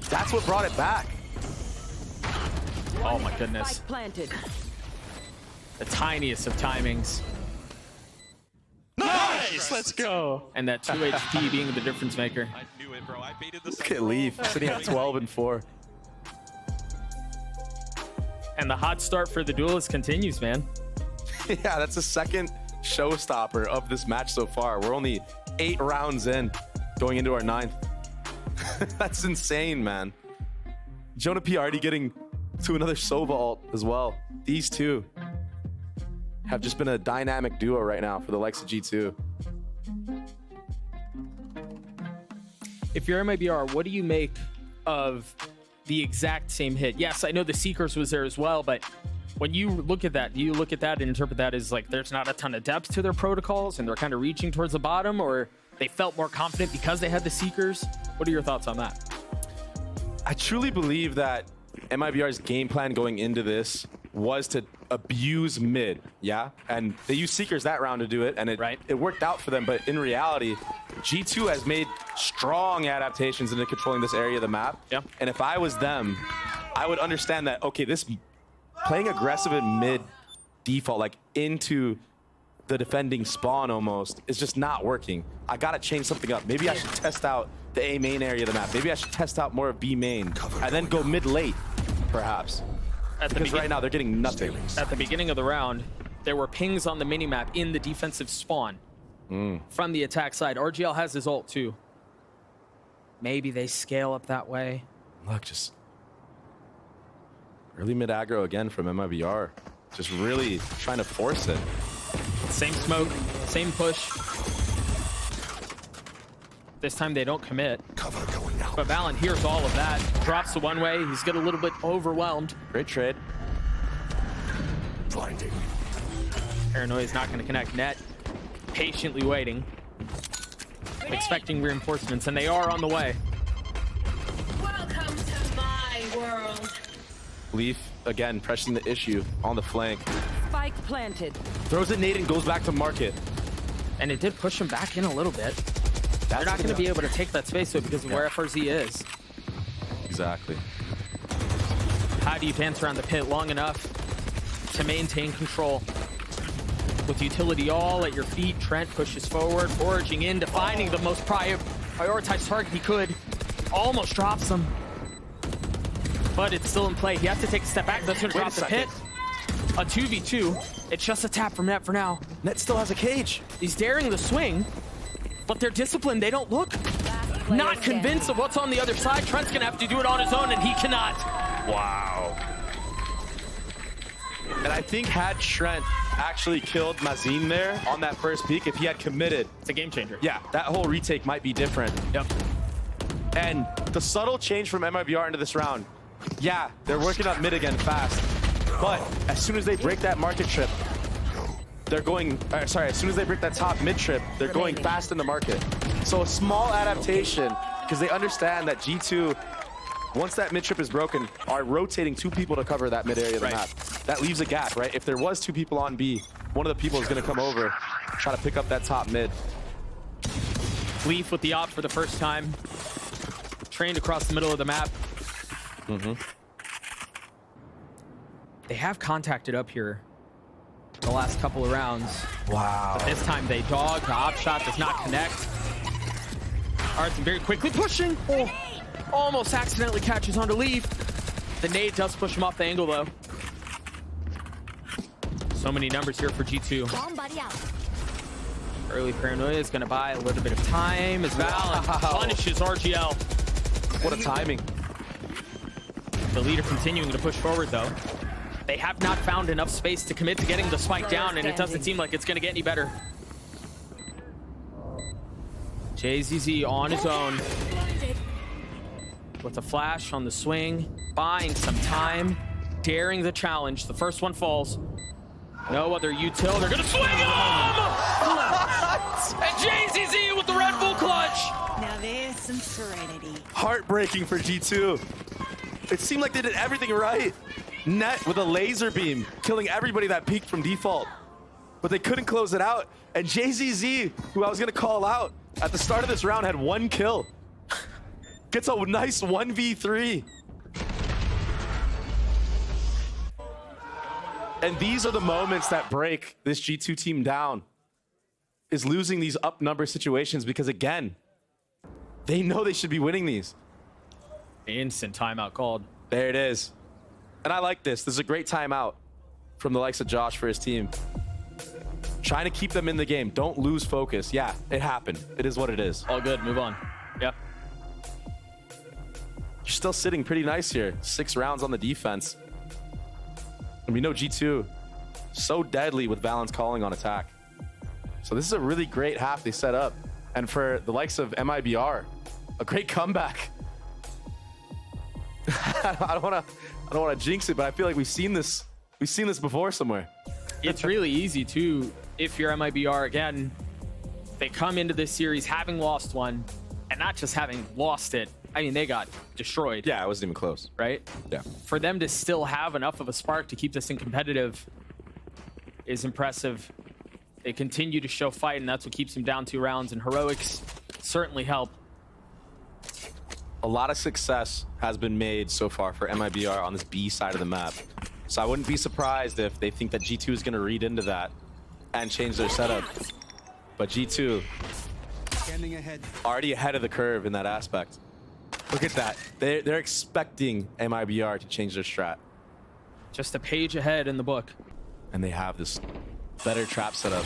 That's what brought it back. Oh my goodness. Spike planted. The tiniest of timings. Nice! Let's go. And that 2 HP being the difference maker. I knew it, bro. I baited the Look at Leaf sitting at 12 and 4. And the hot start for the duelist continues, man. Yeah, that's the second showstopper of this match so far. We're only 8 rounds in, going into our 9th. That's insane, man. Jonah P already getting to another Sova ult as well. These two have just been a dynamic duo right now for the likes of G2. If you're MIBR, what do you make of the exact same hit? Yes, I know the Seekers was there as well, but when you look at that, do you look at that and interpret that as like there's not a ton of depth to their protocols and they're kind of reaching towards the bottom, or they felt more confident because they had the Seekers? What are your thoughts on that? I truly believe that MIBR's game plan going into this was to abuse mid, yeah? And they used Seekers that round to do it, and it worked out for them. But in reality, G2 has made strong adaptations into controlling this area of the map. Yeah. And if I was them, I would understand that, okay, this playing aggressive in mid default, like into the defending spawn almost, is just not working. I gotta change something up. Maybe I should test out the A main area of the map. Maybe I should test out more of B main and then go mid late, perhaps. Because right now they're getting nothing. At the beginning of the round, there were pings on the minimap in the defensive spawn from the attack side. RGL has his ult too. Maybe they scale up that way. Look, just early mid aggro again from MIBR. Just really trying to force it. Same smoke, same push. This time they don't commit. But Valen hears all of that. Drops the one way. He's getting a little bit overwhelmed. Great trade. Blinding. Paranoia is not going to connect. Net patiently waiting, expecting reinforcements, and they are on the way. Welcome to my world. Leaf again pressing the issue on the flank. Spike planted. Throws a nade and goes back to market. And it did push him back in a little bit. They're not going to be able to take that space though because of where FRZ is. Exactly. How do you dance around the pit long enough to maintain control? With utility all at your feet, Trent pushes forward, foraging in, defining the most prioritized target he could. Almost drops him. But it's still in play. He has to take a step back. That's going to drop the pit. A 2v2. It's just a tap from Net for now. Net still has a cage. He's daring the swing, but they're disciplined. They don't look. Not convinced of what's on the other side. Trent's going to have to do it on his own, and he cannot. Wow. And I think had Trent actually killed Mazin there on that first peak, if he had committed, It's a game changer. yeah, that whole retake might be different. Yep. And the subtle change from MIBR into this round, yeah, they're working up mid again fast. But as soon as they break that market trip, they're going, sorry, as soon as they break that top mid trip, they're going fast in the market. So a small adaptation, because they understand that G2, once that mid trip is broken, are rotating 2 people to cover that mid area of the map. That leaves a gap, right? If there was 2 people on B, one of the people is going to come over, try to pick up that top mid. Leaf with the op for the first time. Trained across the middle of the map. They have contacted up here the last couple of rounds. Wow. But this time they dog. The op shot does not connect. Arson very quickly pushing. Oh, almost accidentally catches onto Leaf. The nade does push him off the angle though. So many numbers here for G2. Early Paranoia is going to buy a little bit of time as Valen punishes RGL. What a timing. The leader continuing to push forward though. They have not found enough space to commit to getting the spike down, and it doesn't seem like it's going to get any better. JZZ on his own. With a flash on the swing, buying some time, daring the challenge. The first one falls. No other util. They're going to swing him! And JZZ with the Red Bull clutch! Now there's some serenity. Heartbreaking for G2. It seemed like they did everything right. Net with a laser beam, killing everybody that peaked from default. But they couldn't close it out. And JZZ, who I was gonna call out, at the start of this round had 1 kill. Gets a nice 1v3. And these are the moments that break this G2 team down. Is losing these up number situations because again, they know they should be winning these. Instant timeout called. There it is. And I like this. This is a great timeout from the likes of Josh for his team. Trying to keep them in the game. Don't lose focus. Yeah, it happened. It is what it is. All good. Move on. Yep. You're still sitting pretty nice here. 6 rounds on the defense. And we know G2 so deadly with Valorant's calling on attack. So this is a really great half they set up. And for the likes of MIBR, a great comeback. I don't want to jinx it, but I feel like we've seen this before somewhere. It's really easy too. If you're MIBR again, they come into this series having lost one, and not just having lost it. I mean, they got destroyed. Yeah, it wasn't even close. Right? Yeah. For them to still have enough of a spark to keep this thing competitive is impressive. They continue to show fight, and that's what keeps them down 2 rounds, and heroics certainly help. A lot of success has been made so far for MIBR on this B side of the map. So I wouldn't be surprised if they think that G2 is going to read into that and change their setup. But G2 already ahead of the curve in that aspect. Look at that. They're expecting MIBR to change their strat. Just a page ahead in the book. And they have this better trap setup.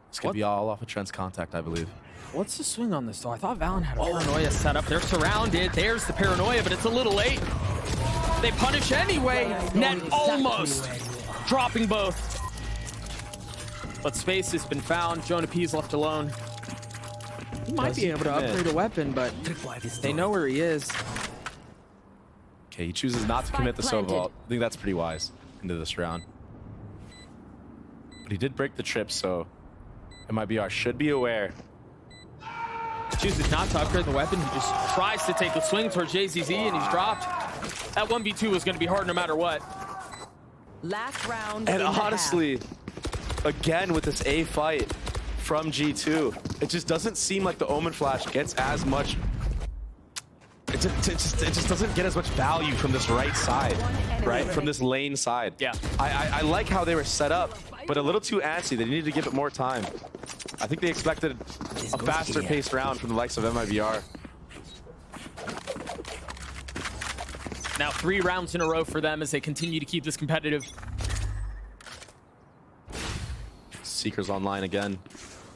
It's going to be all off of Trent's contact, I believe. What's the swing on this, though? I thought Valorant had a paranoia set up. They're surrounded. There's the paranoia, but it's a little late. They punish anyway. Net almost dropping both. But space has been found. Jonah P's left alone. He might be able to upgrade a weapon, but they know where he is. Okay, he chooses not to commit the Sova vault. I think that's pretty wise into this round. But he did break the trip, so MIBR should be aware. Chooses not to upgrade the weapon. He just tries to take the swing towards JZZ, and he's dropped. That 1v2 was going to be hard no matter what. Last round. And honestly, again with this A fight from G2, it just doesn't seem like the Omen Flash gets as much. It just doesn't get as much value from this right side, right? From this lane side. Yeah. I like how they were set up, but a little too antsy. They needed to give it more time. I think they expected a faster paced round from the likes of MIBR. Now 3 rounds in a row for them as they continue to keep this competitive. Seeker's online again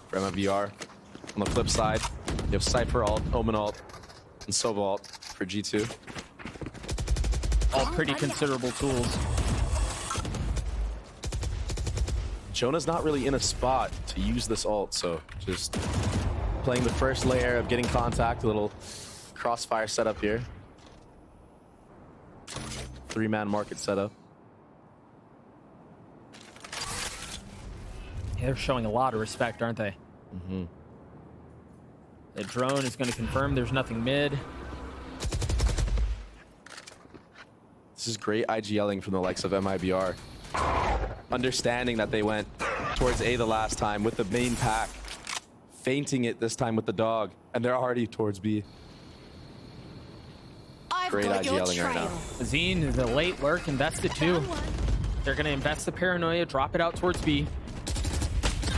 for MIBR. On the flip side, you have Cypher ult, Omen ult, and Sova ult for G2. All pretty considerable tools. Jonah's not really in a spot to use this ult, so just playing the first layer of getting contact, a little crossfire setup here. 3-man market setup. Yeah, they're showing a lot of respect, aren't they? Mm-hmm. The drone is going to confirm there's nothing mid. This is great IGLing from the likes of MIBR. Understanding that they went towards A the last time with the main pack, feinting it this time with the dog, and they're already towards B. Great IGLing right now. Zine is a late lurk, invested too. They're going to invest the paranoia, drop it out towards B.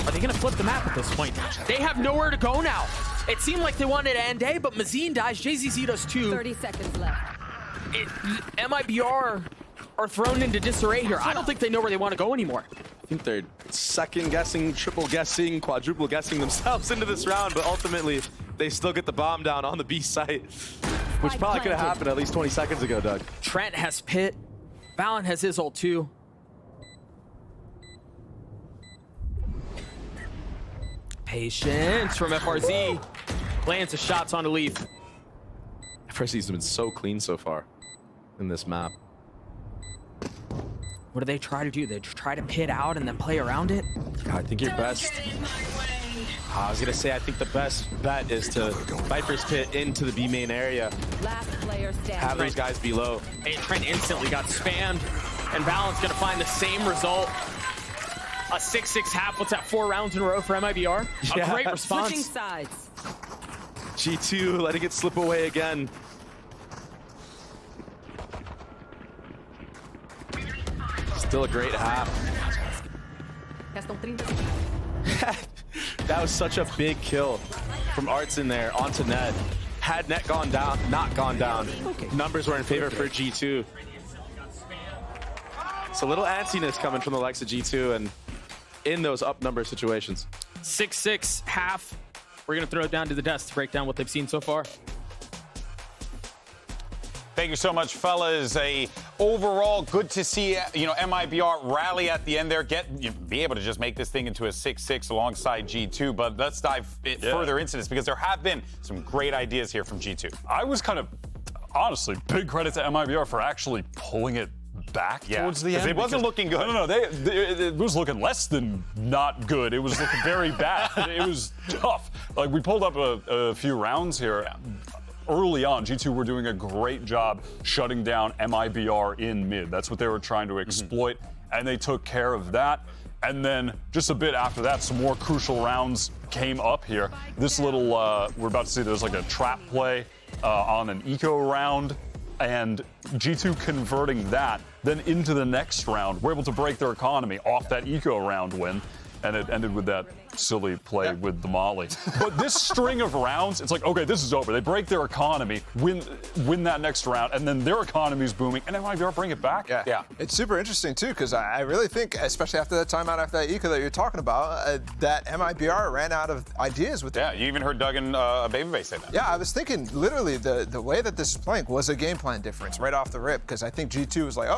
Are they going to flip the map at this point? They have nowhere to go now. It seemed like they wanted to end A, but Mazine dies, JZZ does too. 30 seconds left. MIBR are thrown into disarray here. I don't think they know where they want to go anymore. I think they're second guessing, triple guessing, quadruple guessing themselves into this round, but ultimately they still get the bomb down on the B site, which probably could have happened at least 20 seconds ago, Doug. Trent has pit. Valen has his ult too. Patience from FRZ. Lands the shots on the leaf. FRZ's been so clean so far in this map. What do they try to do? They try to pit out and then play around it? I think your best... I was going to say, I think the best bet is to Viper's pit into the B main area. Last player standing. Have those guys below. Hey, Trent instantly got spammed, and Valen's going to find the same result. A 6-6 half. What's that, 4 rounds in a row for MIBR? Yeah. A great response. Switching sides. G2 letting it slip away again. Still a great half. That was such a big kill from Arts in there onto Net. Had Net gone down, not gone down, numbers were in favor for G2. So a little antsiness coming from the likes of G2, and in those up number situations. 6-6 half. We're going to throw it down to the desk to break down what they've seen so far. Thank you so much, fellas. Overall, good to see, MIBR rally at the end there, be able to just make this thing into a 6-6 alongside G2. But let's dive further into this because there have been some great ideas here from G2. I was kind of, honestly, big credit to MIBR for actually pulling it back towards the end. It wasn't looking good. No, it was looking less than not good. It was looking very bad. It was tough. Like, we pulled up a few rounds here. Yeah. Early on, G2 were doing a great job shutting down MIBR in mid. That's what they were trying to exploit, and they took care of that. And then just a bit after that, some more crucial rounds came up here. This little, we're about to see there's like a trap play on an eco round, and G2 converting that then into the next round. We're able to break their economy off that eco round win, and it ended with that silly play with the molly. But this string of rounds, it's like, okay, this is over. They break their economy, win that next round, and then their economy's booming, and then MIBR bring it back. Yeah. It's super interesting, too, because I really think, especially after that timeout, after that eco that you're talking about, that MIBR ran out of ideas with that. Yeah, you even heard Doug and Babyface say that. Yeah, I was thinking, literally, the way that this is playing was a game plan difference right off the rip, because I think G2 was like,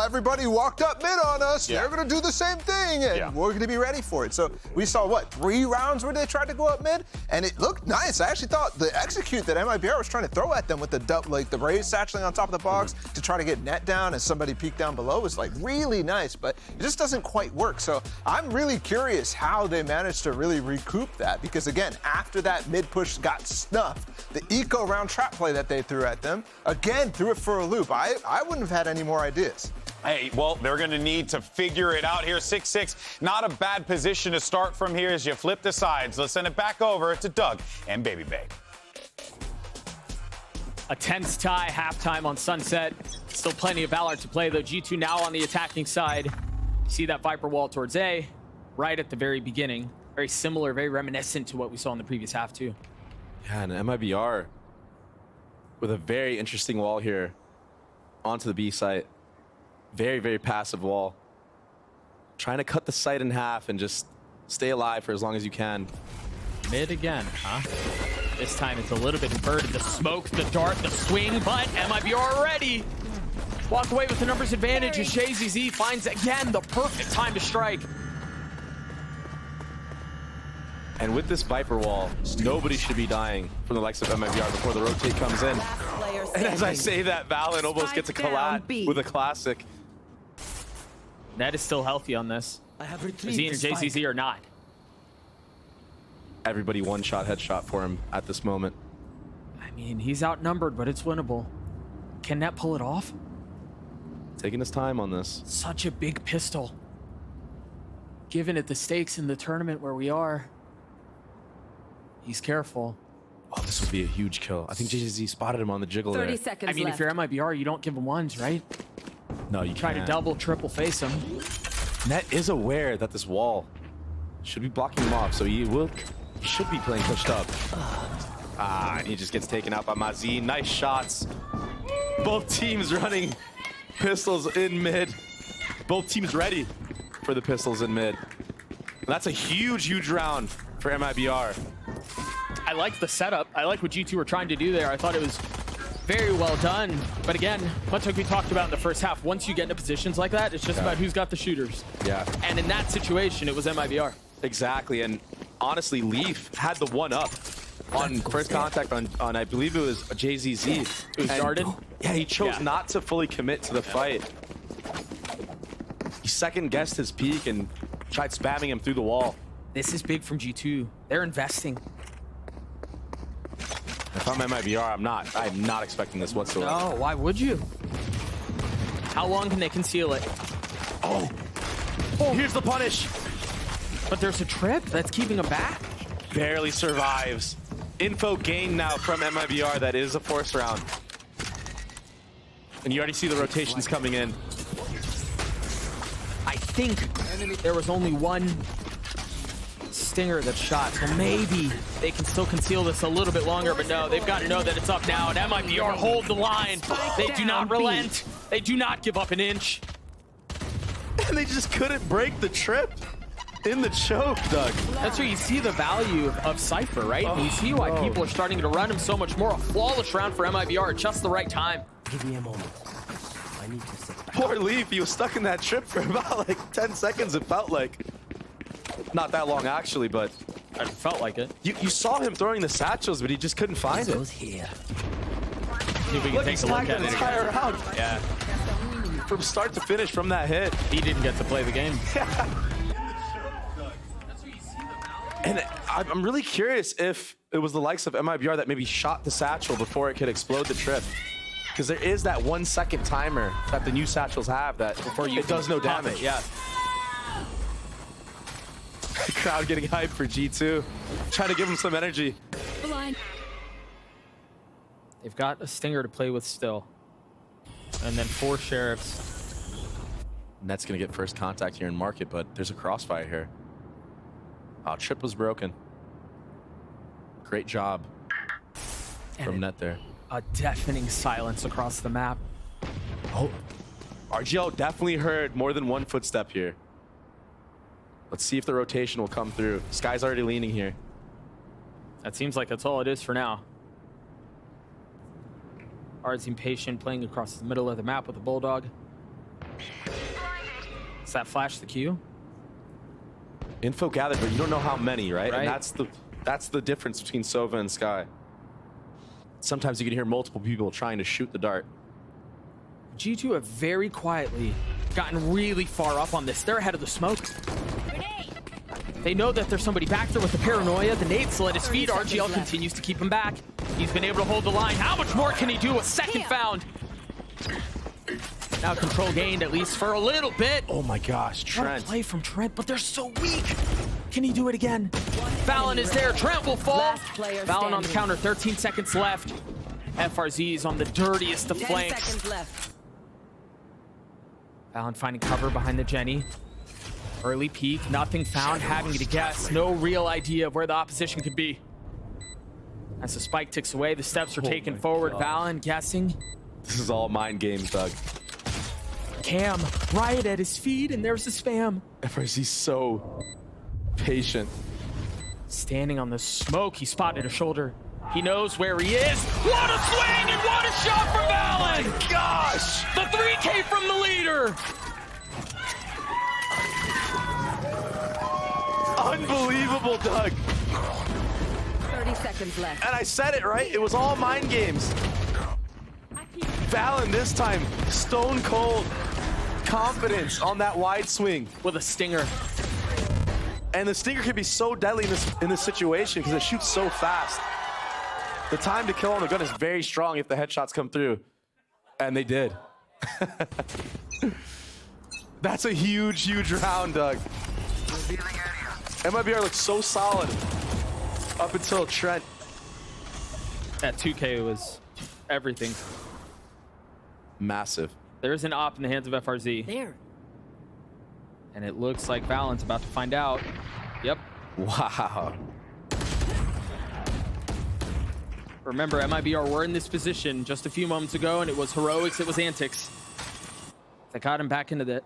everybody walked up mid on us. Yeah. They're going to do the same thing, and we're going to be ready for it. So we saw, 3 rounds where they tried to go up mid, and it looked nice. I actually thought the execute that MIBR was trying to throw at them with the raise satcheling on top of the box to try to get net down and somebody peek down below was like really nice, but it just doesn't quite work. So I'm really curious how they managed to really recoup that, because again, after that mid push got snuffed, the eco round trap play that they threw at them, again, threw it for a loop. I wouldn't have had any more ideas. Hey, well, they're going to need to figure it out here. 6-6, not a bad position to start from here as you flip the sides. Let's send it back over to Doug and Baby Bay. A tense tie, halftime on Sunset. Still plenty of Valor to play, though. G2 now on the attacking side. See that Viper wall towards A, right at the very beginning. Very similar, very reminiscent to what we saw in the previous half, too. Yeah, and MIBR with a very interesting wall here onto the B site. Very, very passive wall. Trying to cut the site in half and just stay alive for as long as you can. Mid again, huh? This time it's a little bit inverted. The smoke, the dart, the swing, but MIBR ready. Walk away with the numbers advantage as JZZ finds, again, the perfect time to strike. And with this Viper wall, nobody should be dying from the likes of MIBR before the rotate comes in. And as I say that, Valorant almost gets a collab with a classic. That is still healthy on this. Z and JCZ are not. Everybody one-shot headshot for him at this moment. I mean, he's outnumbered, but it's winnable. Can Net pull it off? Taking his time on this. Such a big pistol. Given it the stakes in the tournament where we are, he's careful. Oh, this would be a huge kill. I think JZZ spotted him on the jiggle 30 there. seconds I mean, left. if you're MIBR, you don't give him ones, right? No, you Try to double, triple face him. Net is aware that this wall should be blocking him off, so he should be playing pushed up. And he just gets taken out by Mazi. Nice shots. Both teams running pistols in mid. Both teams ready for the pistols in mid. And that's a huge, huge round for MIBR. I like the setup. I like what G2 were trying to do there. I thought it was very well done. But again, much like we talked about in the first half, once you get into positions like that, it's just about who's got the shooters. Yeah. And in that situation, it was MIBR. Exactly. And honestly, Leaf had the one up on first contact on I believe it was JZZ. It was darted? Yeah, he chose not to fully commit to the fight. He second-guessed his peak and tried spamming him through the wall. This is big from G2. They're investing. If I'm MIBR, I'm not expecting this whatsoever. No, why would you? How long can they conceal it? Oh, here's the punish. But there's a trip that's keeping him back. Barely survives. Info gained now from MIBR. That is a force round. And you already see the rotations coming in. I think there was only one stinger that shot, so maybe they can still conceal this a little bit longer, but no, they've got to know that it's up now, and MIBR hold the line. They do not relent. They do not give up an inch. And they just couldn't break the trip. in the choke, Doug. That's where you see the value of Cypher, right? And you see why people are starting to run him so much more. A flawless round for MIBR at just the right time. Give me a moment. I need to sit back. Poor Leaf, he was stuck in that trip for about like 10 seconds, it felt like. Not that long, actually, but It felt like it. you saw him throwing the satchels, but he just couldn't find it. Here. See if we can Look, take he a look snagged at the it entire again. round. Yeah, From start to finish from that hit. he didn't get to play the game. And I'm really curious if it was the likes of MIBR that maybe shot the satchel before it could explode the trip. Because there is that 1 second timer that the new satchels have that before it does no Pop damage. it, yeah. The crowd getting hyped for G2. Trying to give him some energy. Blind. They've got a stinger to play with still. And then 4 sheriffs. Net's going to get first contact here in market, but there's a crossfire here. Oh, trip was broken. Great job from Net there. A deafening silence across the map. Oh, RGL definitely heard more than one footstep here. Let's see if the rotation will come through. Sky's already leaning here. That seems like that's all it is for now. Ard's impatient, playing across the middle of the map with a Bulldog. Does that flash the queue? Info gathered, but you don't know how many, right? Right. And that's the difference between Sova and Sky. Sometimes you can hear multiple people trying to shoot the dart. G2 have very quietly gotten really far up on this. They're ahead of the smoke. They know that there's somebody back there with the paranoia. The nade still at his feet. RGL continues to keep him back. He's been able to hold the line. How much more can he do? A second found. Now control gained, at least for a little bit. Oh my gosh, What a Trent. play from Trent, but they're so weak. Can he do it again? Valen is there. Trent will fall. Last player Valen on the standing. counter. 13 seconds left. FRZ is on the dirtiest of 10 flanks. seconds left. Valen finding cover behind the Jenny. Early peek, nothing found, having to guess. No real idea of where the opposition could be. As the spike ticks away, the steps are taken forward. Valen guessing. This is all mind games, Doug. Cam right at his feet, and there's the spam. FRZ's so patient. Standing on the smoke, he spotted a shoulder. He knows where he is. What a swing and what a shot from Valen! Oh gosh! The 3K from the leader! Unbelievable, Doug. 30 seconds left. And I said it, right? It was all mind games. Valen this time, stone cold confidence on that wide swing. With a stinger. And the stinger can be so deadly in this situation because it shoots so fast. The time to kill on the gun is very strong if the headshots come through. And they did. That's a huge, huge round, Doug. MIBR looks so solid up until Trent. That 2K was everything. Massive. There's an op in the hands of FRZ. There. And it looks like Valen's about to find out. Yep. Wow. Remember, MIBR were in this position just a few moments ago, and it was heroics, it was antics. That got him back into that.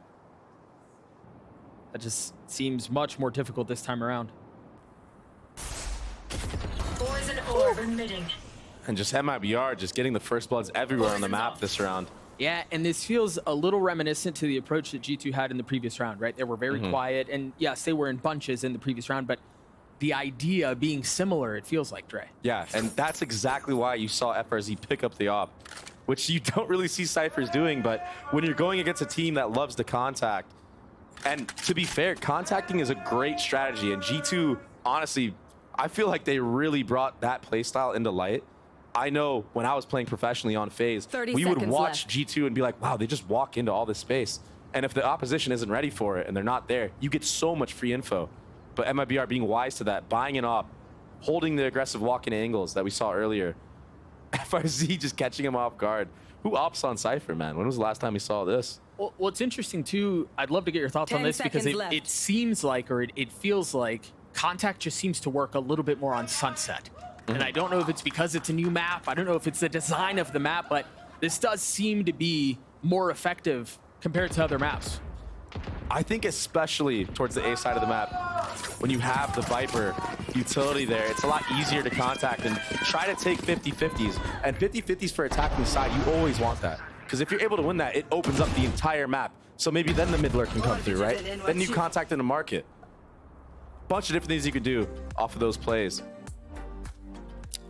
That just seems much more difficult this time around. Poison orb emitting. And just MIBR just getting the first bloods everywhere on the map this round. Yeah, and this feels a little reminiscent to the approach that G2 had in the previous round, right? They were very quiet, and yes, they were in bunches in the previous round, but the idea being similar, it feels like, Dre. Yeah, and that's exactly why you saw FRZ pick up the op, which you don't really see Cyphers doing, but when you're going against a team that loves to contact, and to be fair, contacting is a great strategy, and G2, honestly, I feel like they really brought that playstyle into light. I know when I was playing professionally on FaZe, 30 we would seconds watch left. G2 and be like, wow, they just walk into all this space. And if the opposition isn't ready for it and they're not there, you get so much free info. But MIBR being wise to that, buying an op, holding the aggressive walk-in angles that we saw earlier. FRZ just catching him off guard. Who ops on Cypher, man? When was the last time we saw this? Well, what's interesting, too, I'd love to get your thoughts on 10 this, because seconds left. it seems like, or it feels like, Contact just seems to work a little bit more on Sunset. And I don't know if it's because it's a new map. I don't know if it's the design of the map, but this does seem to be more effective compared to other maps. I think especially towards the A side of the map, when you have the Viper utility there, it's a lot easier to contact and try to take 50-50s. And 50-50s for attacking the side, you always want that. Because if you're able to win that, it opens up the entire map. So maybe then the mid lurk can come through, right? Then you contact in the market. Bunch of different things you could do off of those plays.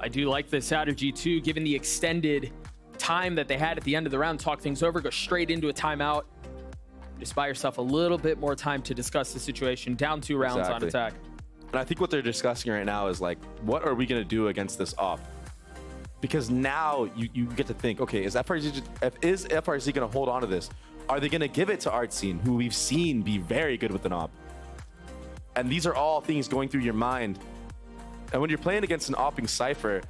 I do like this out of G2, given the extended time that they had at the end of the round, talk things over, go straight into a timeout. Just buy yourself a little bit more time to discuss the situation. Down 2 rounds on attack. And I think what they're discussing right now is like, what are we going to do against this op? Because now you get to think, okay, is FRZ going to hold on to this? Are they going to give it to Artsine, who we've seen be very good with an op? And these are all things going through your mind. And when you're playing against an opping Cypher,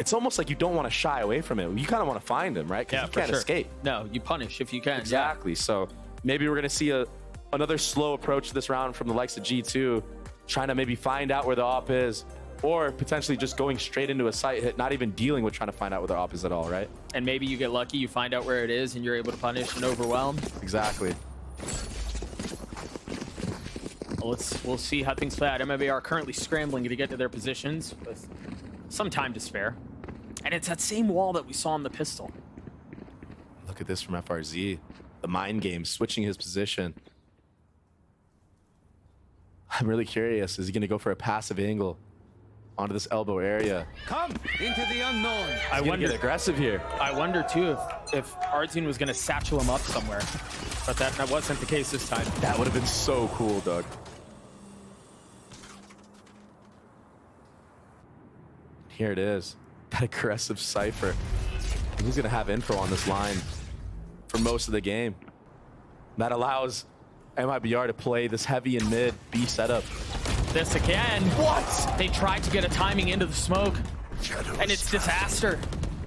it's almost like you don't want to shy away from it. You kind of want to find him, right? Because you can't escape. No, you punish if you can. Exactly. Yeah. So maybe we're going to see another slow approach to this round from the likes of G2, trying to maybe find out where the op is, or potentially just going straight into a site hit, not even dealing with trying to find out where the op is at all, right? And maybe you get lucky, you find out where it is, and you're able to punish and overwhelm. Exactly. Well, we'll see how things play out. MMB are currently scrambling to get to their positions with some time to spare. And it's that same wall that we saw in the pistol. Look at this from FRZ. The mind game, switching his position. I'm really curious. Is he going to go for a passive angle onto this elbow area? Come into the unknown. I wonder, get aggressive here. I wonder too if Artsine was going to satchel him up somewhere, but that wasn't the case this time. That would have been so cool, Doug. Here it is, that aggressive Cypher. He's going to have info on this line for most of the game. That allows iBUYPOWER to play this heavy and mid B setup. This again. What? They tried to get a timing into the smoke, and it's disaster.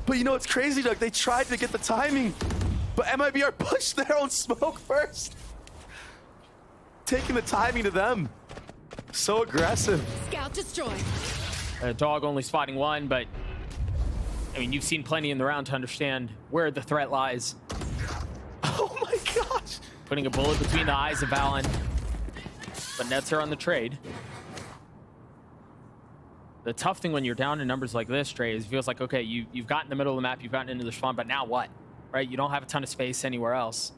But you know what's crazy, Doug? They tried to get the timing, but iBUYPOWER pushed their own smoke first. Taking the timing to them. So aggressive. Scout destroyed. Dog only spotting one, but I mean, you've seen plenty in the round to understand where the threat lies. Oh my gosh. Putting a bullet between the eyes of Valen. But Nets are on the trade. The tough thing when you're down in numbers like this, Trey, is it feels like, okay, you've gotten in the middle of the map, you've gotten into the spawn, but now what? Right? You don't have a ton of space anywhere else.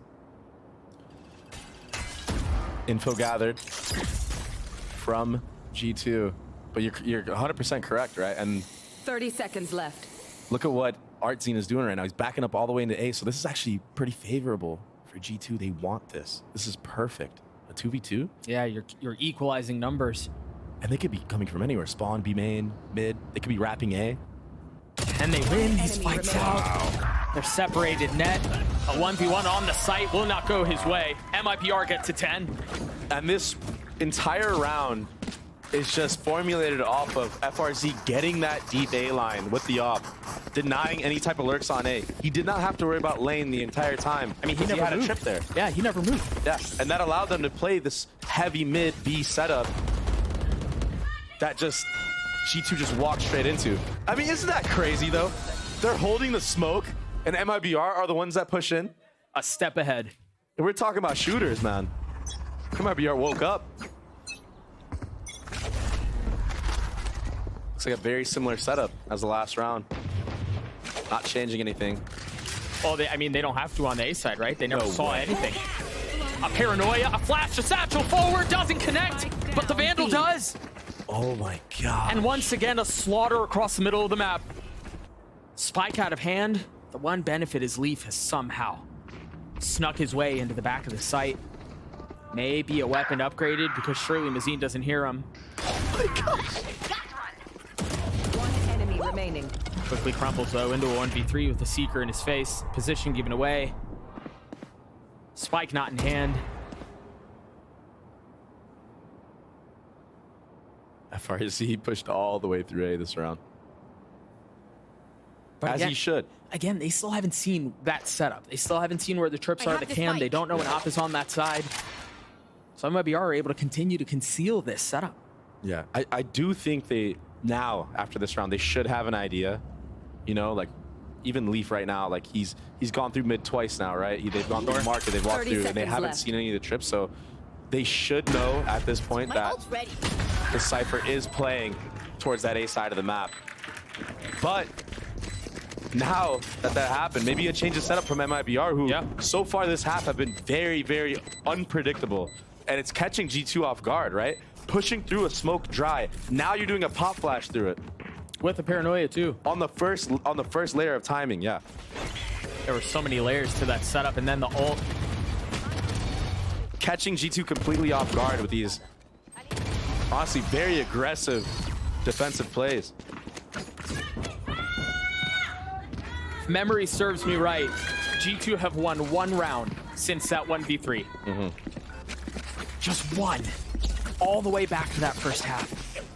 Info gathered from G2. But you're 100% correct, right? And 30 seconds left. look at what Artsine is doing right now. He's backing up all the way into A, so this is actually pretty favorable for G2. They want this. This is perfect. A 2v2? Yeah, you're equalizing numbers. And they could be coming from anywhere. Spawn, B main, mid. They could be wrapping A. And they win these fights out. Wow. They're separated net. A 1v1 on the site will not go his way. iBUYPOWER get to 10. And this entire round is just formulated off of FRZ getting that deep A line with the op, denying any type of lurks on A. He did not have to worry about lane the entire time. I mean, he never had a trip there. Yeah, he never moved. Yeah, and that allowed them to play this heavy mid B setup that just G2 just walked straight into. I mean, isn't that crazy though? They're holding the smoke, and iBUYPOWER are the ones that push in. A step ahead. And we're talking about shooters, man. iBUYPOWER woke up. Looks like a very similar setup as the last round. Not changing anything. Well, I mean, they don't have to on the A side, right? They never saw anything. A paranoia, a flash, a satchel forward, doesn't connect, but the Vandal does. Oh my God. And once again, a slaughter across the middle of the map. Spike out of hand. The one benefit is Leaf has somehow snuck his way into the back of the site. Maybe a weapon upgraded because surely Mazine doesn't hear him. Oh my gosh. One enemy remaining. Quickly crumples though into a 1v3 with the Seeker in his face. Position given away. Spike not in hand. FRZ pushed all the way through A this round. But as again, he should. Again, they still haven't seen that setup. They still haven't seen where the trips are, the cam. They don't know when op is on that side. So iBUYPOWER are able to continue to conceal this setup. Yeah, I do think they, now, after this round, they should have an idea. You know, like, even Leaf right now, like, he's gone through mid twice now, right? They've gone through the market, they've walked through, and they haven't seen any of the trips, so they should know at this point that the Cypher is playing towards that A side of the map. But now that happened, maybe a change of setup from MIBR, who so far this half have been very, very unpredictable. And it's catching G2 off guard, right? Pushing through a smoke dry. Now you're doing a pop flash through it. With the paranoia too. On the first layer of timing, yeah. There were so many layers to that setup, and then the ult. Catching G2 completely off guard with these, honestly, very aggressive defensive plays. If memory serves me right, G2 have won 1 round since that 1v3. Just one. All the way back to that first half.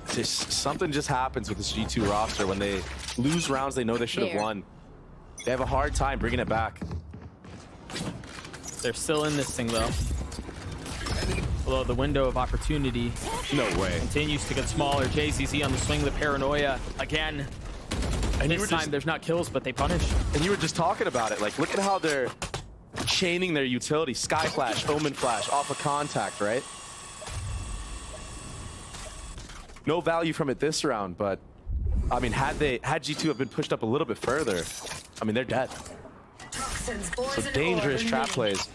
Something just happens with this G2 roster when they lose rounds they know they should have won. They have a hard time bringing it back. They're still in this thing though. Although the window of opportunity continues to get smaller. JZZ on the swing, the paranoia again. And this time there's not kills, but they punish. And you were just talking about it. Like, look at how they're chaining their utility. Sky Flash, Omen Flash, off of contact, right? No value from it this round, but I mean, had G2 have been pushed up a little bit further, I mean, they're dead. So dangerous trap plays.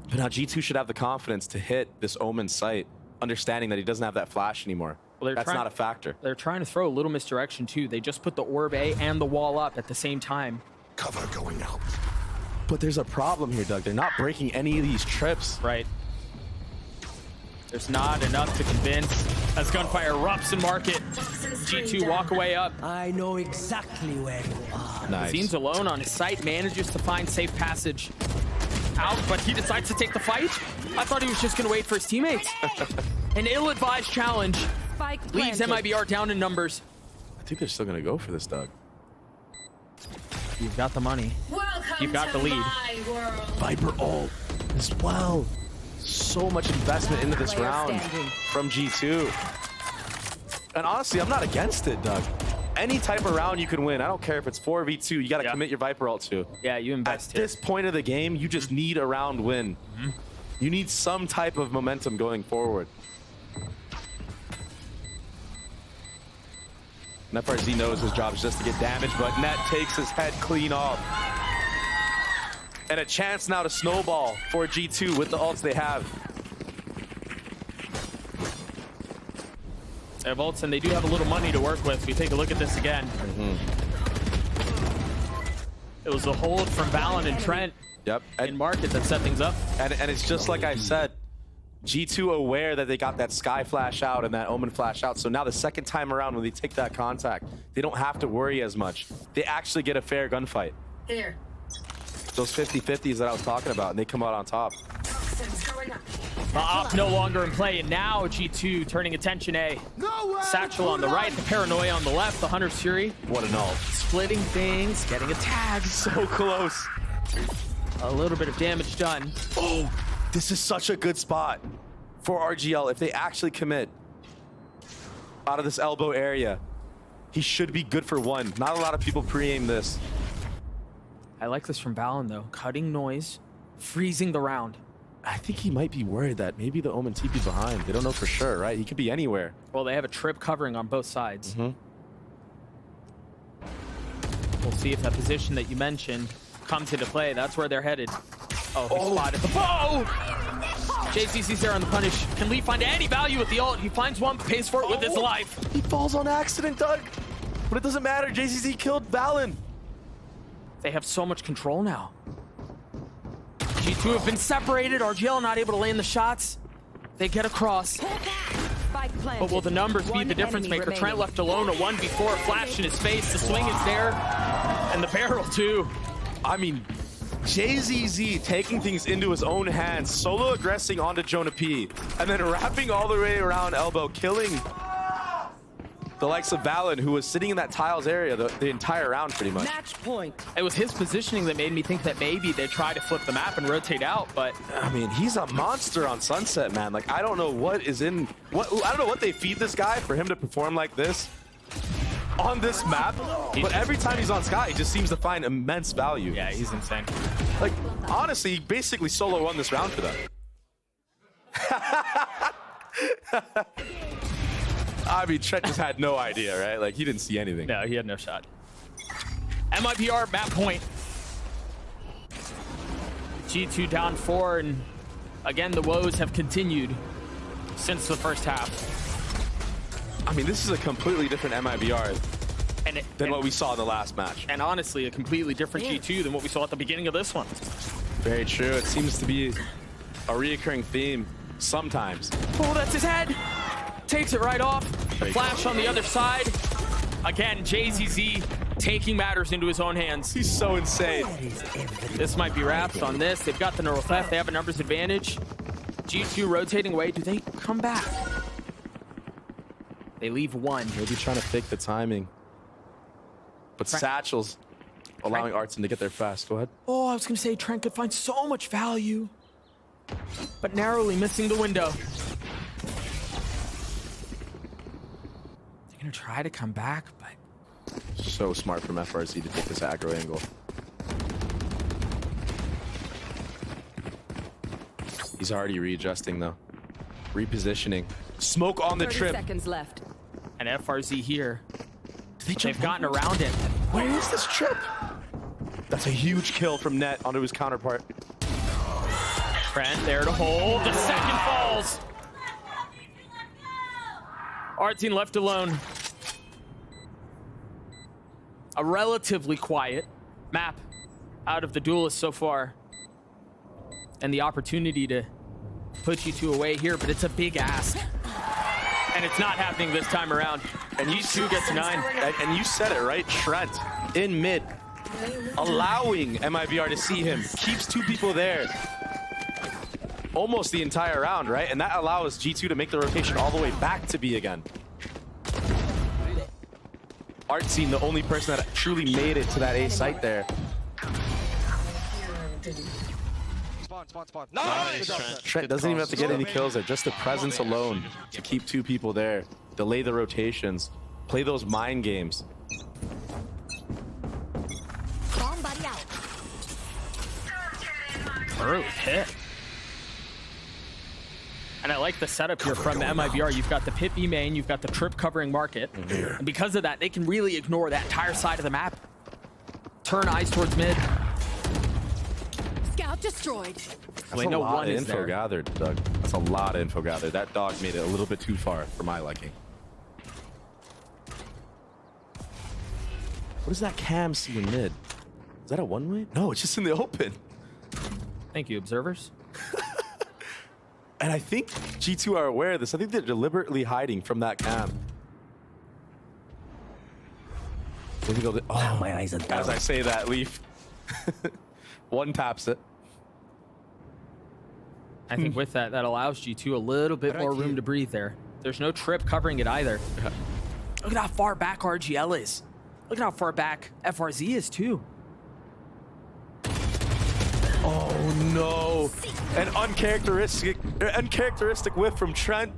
But now G2 should have the confidence to hit this Omen site, understanding that he doesn't have that flash anymore. Well, that's not a factor. They're trying to throw a little misdirection too. They just put the orb A and the wall up at the same time. Cover going out. But there's a problem here, Doug. They're not breaking any of these trips. Right. There's not enough to convince. As gunfire erupts in market, G2 walk away up. I know exactly where you are. Nice. Zeem's alone on his site, manages to find safe passage out, but he decides to take the fight. I thought he was just going to wait for his teammates. An ill-advised challenge leaves MIBR down in numbers. I think they're still going to go for this, Doug. You've got the money. Welcome You've got to the lead. my world. Viper ult as well. So much investment into this round from G2. And honestly, I'm not against it, Doug. Any type of round you can win. I don't care if it's 4v2. You got to commit your Viper ult to. Yeah, you invest At this point of the game, you just need a round win. You need some type of momentum going forward. And FRZ knows his job is just to get damage, but Net takes his head clean off. And a chance now to snowball for G2 with the ults they have. They have ults, and they do have a little money to work with. We take a look at this again. It was a hold from Valen and Trent in market that set things up. And it's just like I said, G2 aware that they got that Sky Flash out and that Omen Flash out. So now the second time around when they take that contact, they don't have to worry as much. They actually get a fair gunfight. Here. Those 50-50s that I was talking about, and they come out on top. Op no longer in play, and now G2 turning attention A. Satchel on the right, the Paranoia on the left, the Hunter's Fury. What an ult. Splitting things, getting a tag. So close. A little bit of damage done. Oh, this is such a good spot for RGL. If they actually commit out of this elbow area, he should be good for one. Not a lot of people pre-aim this. I like this from Valen, though. Cutting noise, freezing the round. I think he might be worried that maybe the Omen TP behind. They don't know for sure, right? He could be anywhere. Well, they have a trip covering on both sides. We'll see if that position that you mentioned comes into play. That's where they're headed. Oh, he spotted the bow! JCC's there on the punish. Can Lee find any value with the ult? He finds one, pays for it with his life. He falls on accident, Doug. But it doesn't matter. JCC killed Valen. They have so much control now. G2 have been separated. RGL not able to land the shots. They get across. But will the numbers be the difference maker? Trent left alone, a 1v4, flash in his face. The swing is there. And the barrel, too. I mean, JZZ taking things into his own hands, solo aggressing onto Jonah P, and then wrapping all the way around elbow, killing the likes of Valen, who was sitting in that tiles area the entire round pretty much. Match point. It was his positioning that made me think that maybe they try to flip the map and rotate out, but I mean, he's a monster on Sunset, man. Like, I don't know what is in I don't know what they feed this guy for him to perform like this on this map, but every time he's on Sky, he just seems to find immense value. Yeah, he's insane. Like, honestly, he basically solo won this round for them. I mean, Trent just had no idea, right? Like, he didn't see anything. No, he had no shot. MIBR map point. G2 down 4, and again, the woes have continued since the first half. I mean, this is a completely different MIBR than what we saw in the last match. And honestly, a completely different G2 than what we saw at the beginning of this one. Very true. It seems to be a reoccurring theme sometimes. Oh, that's his head. Takes it right off. The flash on the other side. Again, JZZ taking matters into his own hands. He's so insane. This might be wraps on this. They've got the neural theft. They have a numbers advantage. G2 rotating away. Do they come back? They leave one. Maybe trying to fake the timing. But Satchel's allowing Artson to get there fast. Go ahead. Oh, I was going to say Trent could find so much value, but narrowly missing the window. They're going to try to come back, but So smart from FRZ to take this aggro angle. He's already readjusting, though. Repositioning. Smoke on the 30 trip. seconds left. and FRZ here. They've gotten around it. Where is this trip? That's a huge kill from Net onto his counterpart. Trent there to hold. The second falls. Artine left alone. A relatively quiet map out of the duelists so far. And the opportunity to put G2 away here, but it's a big ask. And it's not happening this time around. And G2 gets 9. And you said it, right? Trent in mid, allowing MIBR to see him, keeps two people there almost the entire round, right? And that allows G2 to make the rotation all the way back to B again. Artsine, the only person that truly made it to that A site there. Spawn. Nice! Trent doesn't even have to get any kills there. Just the presence alone to keep two people there, delay the rotations, play those mind games. Early hit. And I like the setup here from the MIBR. You've got the pit B main, you've got the trip covering market. And because of that, they can really ignore that entire side of the map. Turn eyes towards mid. Scout destroyed. That's a lot of info gathered, Doug. That's a lot of info gathered. That dog made it a little bit too far for my liking. What does that cam see in mid? Is that a one-way? No, it's just in the open. Thank you, observers. And I think G2 are aware of this. I think they're deliberately hiding from that cam. Maybe they'll oh, my eyes are down. As I say that, Leaf. One taps it. I think with that, that allows G2 a little bit more room to breathe there. There's no trip covering it either. Look at how far back RGL is. Look at how far back FRZ is too. Oh no! An uncharacteristic whiff from Trent.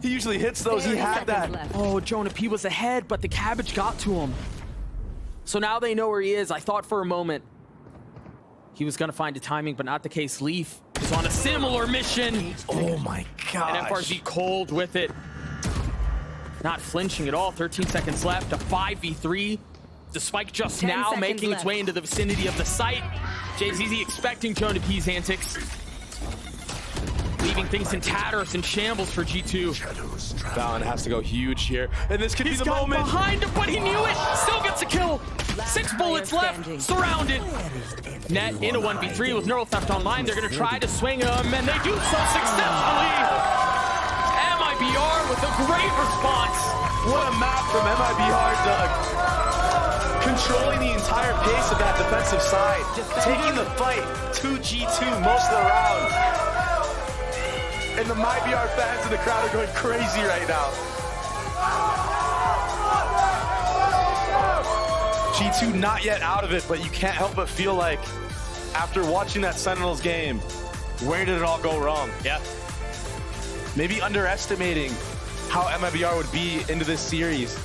He usually hits those. He had that. Oh, Jonah P was ahead, but the cabbage got to him. So now they know where he is. I thought for a moment he was going to find a timing, but not the case. Leaf is on a similar mission. Oh my god! And FRZ cold with it. Not flinching at all. 13 seconds left. A 5v3. The spike just now making its way into the vicinity of the site. JZZ expecting Jonah P's antics. Leaving things in tatters and shambles for G2. Valen has to go huge here. And this could be the moment. Behind him, but he knew it. Still gets a kill. 6 bullets left. Surrounded. Net in a 1v3 with Neural Theft online. They're going to try to swing him, and they do so successfully. MIBR with a great response. What a map from MIBR, Doug. Controlling the entire pace of that defensive side. Taking the fight to G2 most of the round. And the MIBR fans in the crowd are going crazy right now. G2 not yet out of it, but you can't help but feel like, after watching that Sentinels game, where did it all go wrong? Yeah. Maybe underestimating how MIBR would be into this series.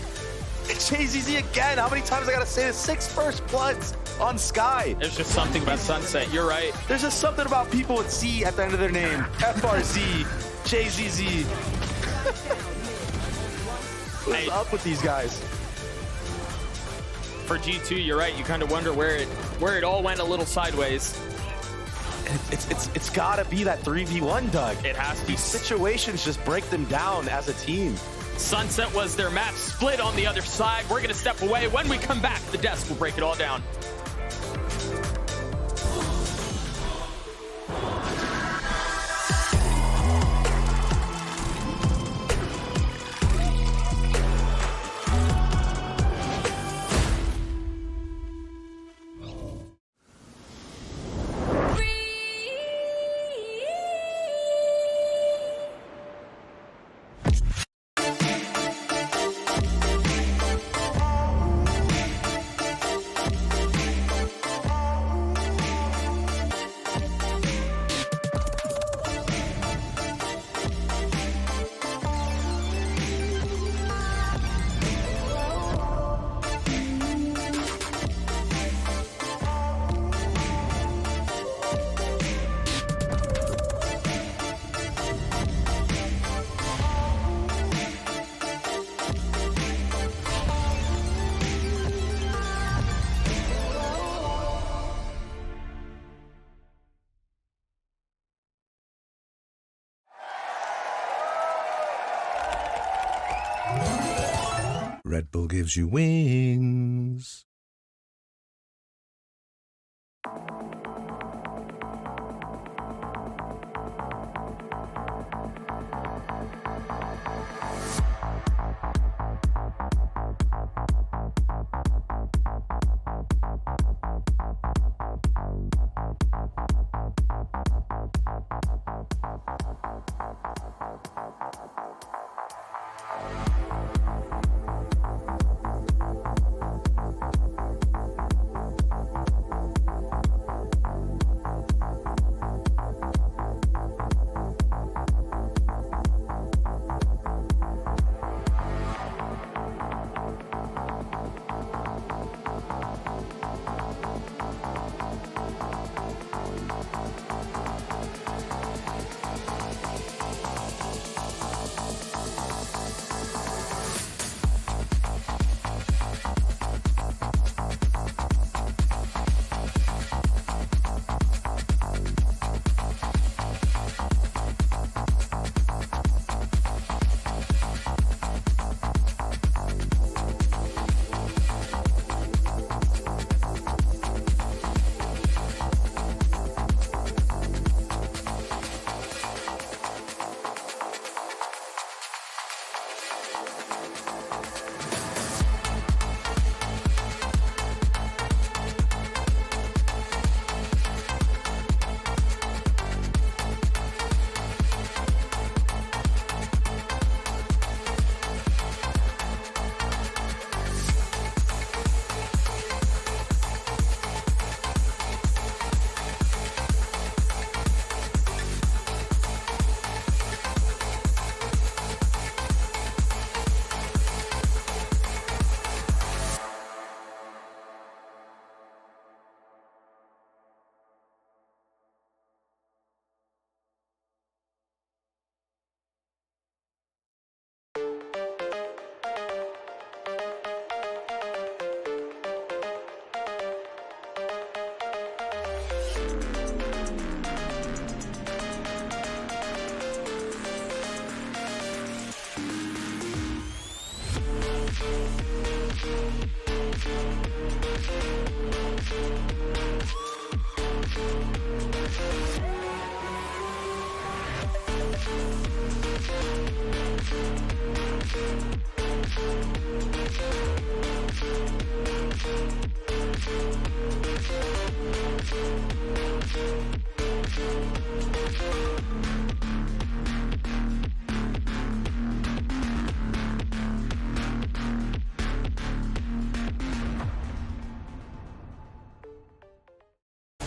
It's JZZ again. How many times I gotta say this? 6 first bloods on Sky. There's just something about Sunset. You're right. There's just something about people with C at the end of their name. FRZ. JZZ. What's up with these guys? For G2, you're right. You kind of wonder where it all went a little sideways. It's got to be that 3v1, Doug. It has to be. These situations just break them down as a team. Sunset was their map, split on the other side. We're going to step away. When we come back, the desk will break it all down. Red Bull gives you wings.